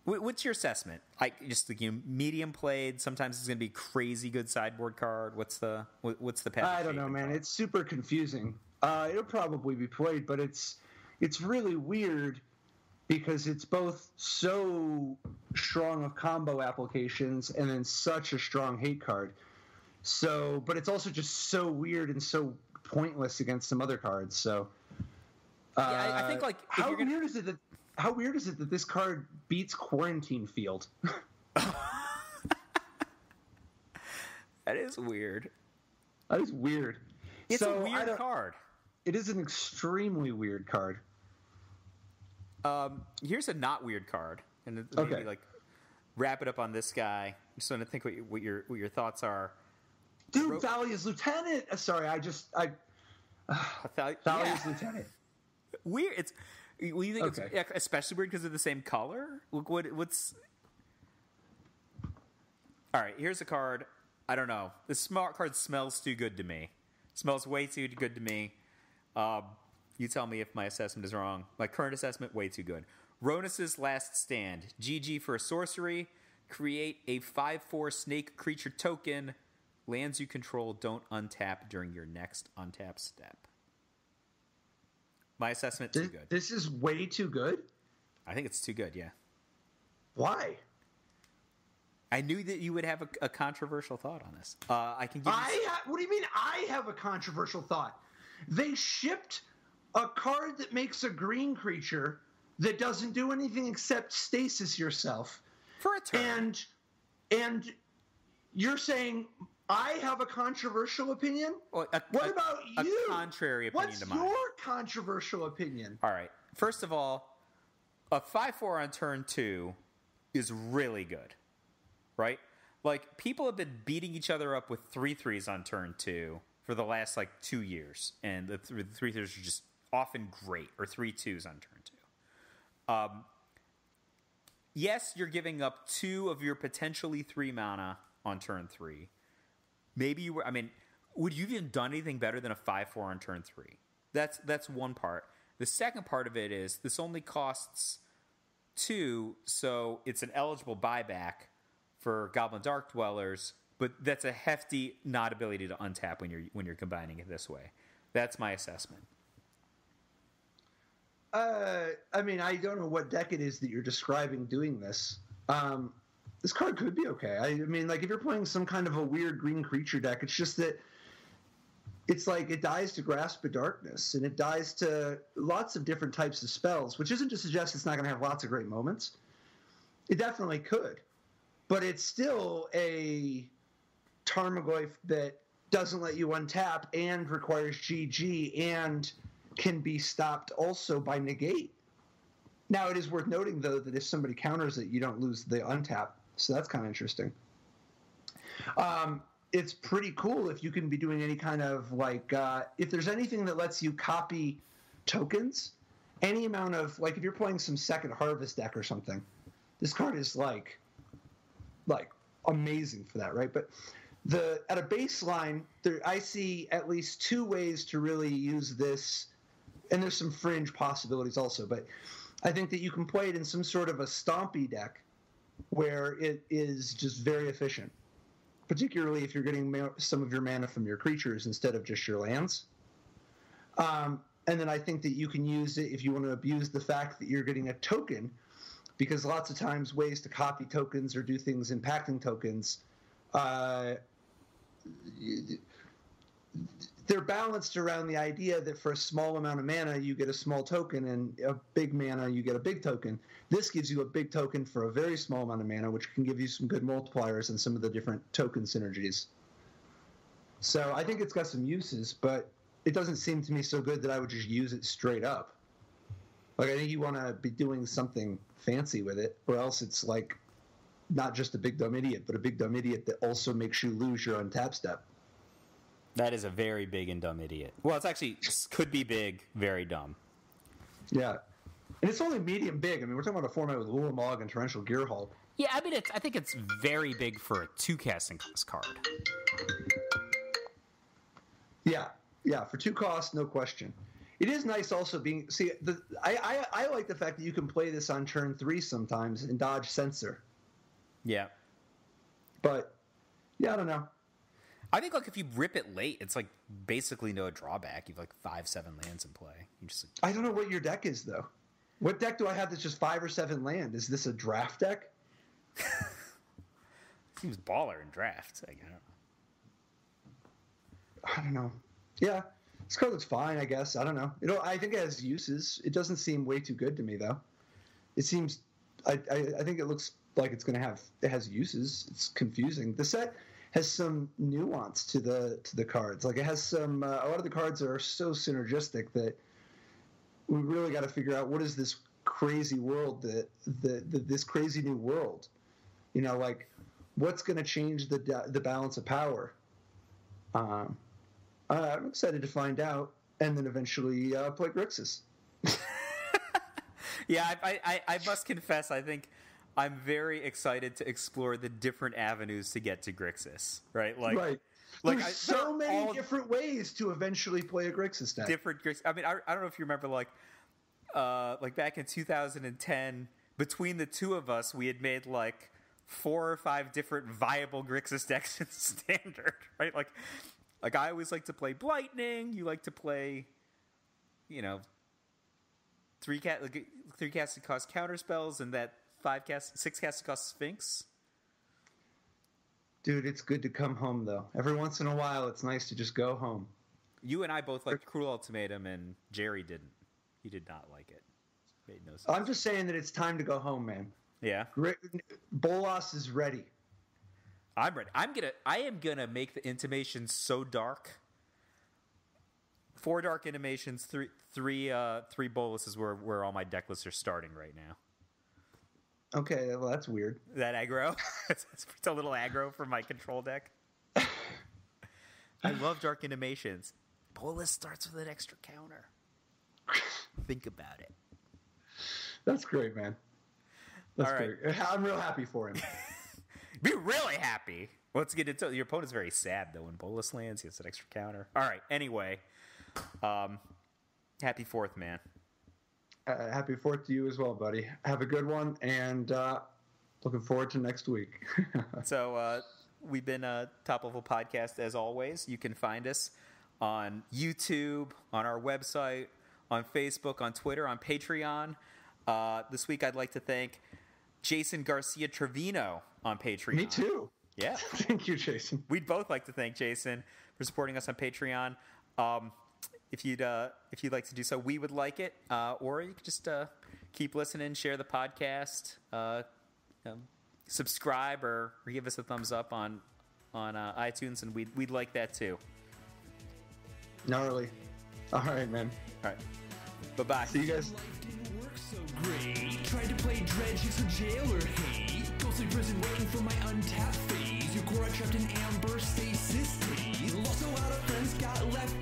What's your assessment? Just medium played. Sometimes it's going to be crazy good sideboard card. What's the path? I don't know, man. It's super confusing. It'll probably be played, but it's really weird because it's both so strong of combo applications and then such a strong hate card. So, but it's also just so weird and so pointless against some other cards. So, I think how weird is it that this card beats Quarantine Field? That is weird. That is weird. It's a weird card. It is an extremely weird card. Here's a not weird card, and maybe wrap it up on this guy. Just want to think what your thoughts are. Dude, Thalia's Lieutenant. Sorry, Thalia's Lieutenant. Weird. It's. Well, you think it's especially weird because of the same color? What's? All right, here's a card. I don't know. This smart card smells too good to me. Smells way too good to me. You tell me if my assessment is wrong. My current assessment, way too good. Ronus's Last Stand. GG for a sorcery. Create a 5/4 snake creature token. Lands you control don't untap during your next untap step. My assessment, too good. This is way too good? I think it's too good, yeah. Why? I knew that you would have a controversial thought on this. I can give you... What do you mean I have a controversial thought? They shipped a card that makes a green creature that doesn't do anything except stasis yourself. For a turn. And you're saying I have a controversial opinion? Well, what about you? A contrary opinion to mine. What's your controversial opinion? All right. First of all, a 5/4 on turn 2 is really good. Right? Like, people have been beating each other up with 3/3s on turn 2 for the last, 2 years. And the 3/3s are just often great, or 3/2s on turn 2. Yes, you're giving up 2 of your potentially 3 mana on turn 3. Maybe you were... I mean, would you have even done anything better than a 5/4 on turn 3? That's one part. The second part of it is this only costs 2, so it's an eligible buyback for Goblin Dark Dwellers, but that's a hefty not ability to untap when you're combining it this way. That's my assessment. I mean, I don't know what deck it is that you're describing doing this. This card could be okay. I mean, if you're playing some kind of a weird green creature deck, it's just that it's like it dies to Grasp of Darkness, and it dies to lots of different types of spells, which isn't to suggest it's not going to have lots of great moments. It definitely could. But it's still a Tarmogoyf that doesn't let you untap and requires GG and can be stopped also by negate. Now, it is worth noting, though, that if somebody counters it, you don't lose the untap. So that's kind of interesting. It's pretty cool if you can be doing any kind of, if there's anything that lets you copy tokens, any amount of, if you're playing some Second Harvest deck or something, this card is, amazing for that, right? But at a baseline, I see at least 2 ways to really use this, and there's some fringe possibilities also, but I think that you can play it in some sort of a stompy deck where it is just very efficient, particularly if you're getting some of your mana from your creatures instead of just your lands. And then I think that you can use it if you want to abuse the fact that you're getting a token, because lots of times ways to copy tokens or do things impacting tokens, they're balanced around the idea that for a small amount of mana you get a small token, and a big mana you get a big token. This gives you a big token for a very small amount of mana, which can give you some good multipliers and some of the different token synergies. So I think it's got some uses, but it doesn't seem to me so good that I would just use it straight up. I think you want to be doing something fancy with it, or else it's not just a big dumb idiot, but a big dumb idiot that also makes you lose your untap step. That is a very big and dumb idiot. Well, it's actually could be big, very dumb. Yeah. And it's only medium big. I mean, we're talking about a format with Ulamog and Torrential Gearhulk. Yeah, I mean, I think it's very big for a 2 casting cost card. Yeah, for 2 costs, no question. It is nice also being... See, I like the fact that you can play this on turn 3 sometimes and dodge Censor. Yeah. But, yeah, I don't know. I think, if you rip it late, it's, basically no drawback. You've, 5-7 lands in play. You just... I don't know what your deck is, though. What deck do I have that's just 5 or 7 land? Is this a draft deck? Seems baller in draft. I don't know. Yeah. This card looks fine, I guess. I don't know. I think it has uses. It doesn't seem way too good to me, though. It seems... I think it looks like it's going to have... It has uses. It's confusing. The set has some nuance to the cards. It has some... a lot of the cards are so synergistic that we really got to figure out what is this crazy world, this crazy new world. What's going to change the balance of power? I'm excited to find out, and then eventually play Grixis. Yeah, I must confess, I think I'm very excited to explore the different avenues to get to Grixis. Right? Right. There's so many different ways to eventually play a Grixis deck. Different Grixis. I mean, I don't know if you remember, like back in 2010, between the two of us, we had made like 4 or 5 different viable Grixis decks in Standard, right? Like I always like to play Blightning. You like to play, 3 casting cost counter spells, and that 6 casting cost Sphinx. Dude, it's good to come home, though. Every once in a while, it's nice to just go home. You and I both liked Cruel Ultimatum, and Jerry didn't. He did not like it. Made no sense. I'm just saying that it's time to go home, man. Yeah. Bolas is ready. I'm ready. I am gonna make the intimations so dark. 4 dark intimations, three Bolas is where all my deck lists are starting right now. Okay, well that's weird. That aggro? It's a little aggro for my control deck. I love dark intimations. Bolas starts with an extra counter. Think about it. That's great, man. That's great. I'm real happy for him. Be really happy. Let's get into it. Your opponent's very sad, though. When Bolas lands, he has an extra counter. All right, anyway. Happy 4th, man. Happy 4th to you as well, buddy. Have a good one, and looking forward to next week. So we've been a Top Level Podcast, as always. You can find us on YouTube, on our website, on Facebook, on Twitter, on Patreon. This week I'd like to thank Jason Garcia Trevino on Patreon. Me too. Yeah. Thank you, Jason. We'd both like to thank Jason for supporting us on Patreon. If you'd like to do so, we would like it. Or you could just keep listening, share the podcast, subscribe, or give us a thumbs up on iTunes, and we'd like that too. Gnarly. All right, man. All right. Bye-bye. See you guys. So great. Tried to play dredge, it's a jailer hate. Ghostly prison waiting for my untapped phase. Your core trapped in amber stasis. Lost a lot of friends, got left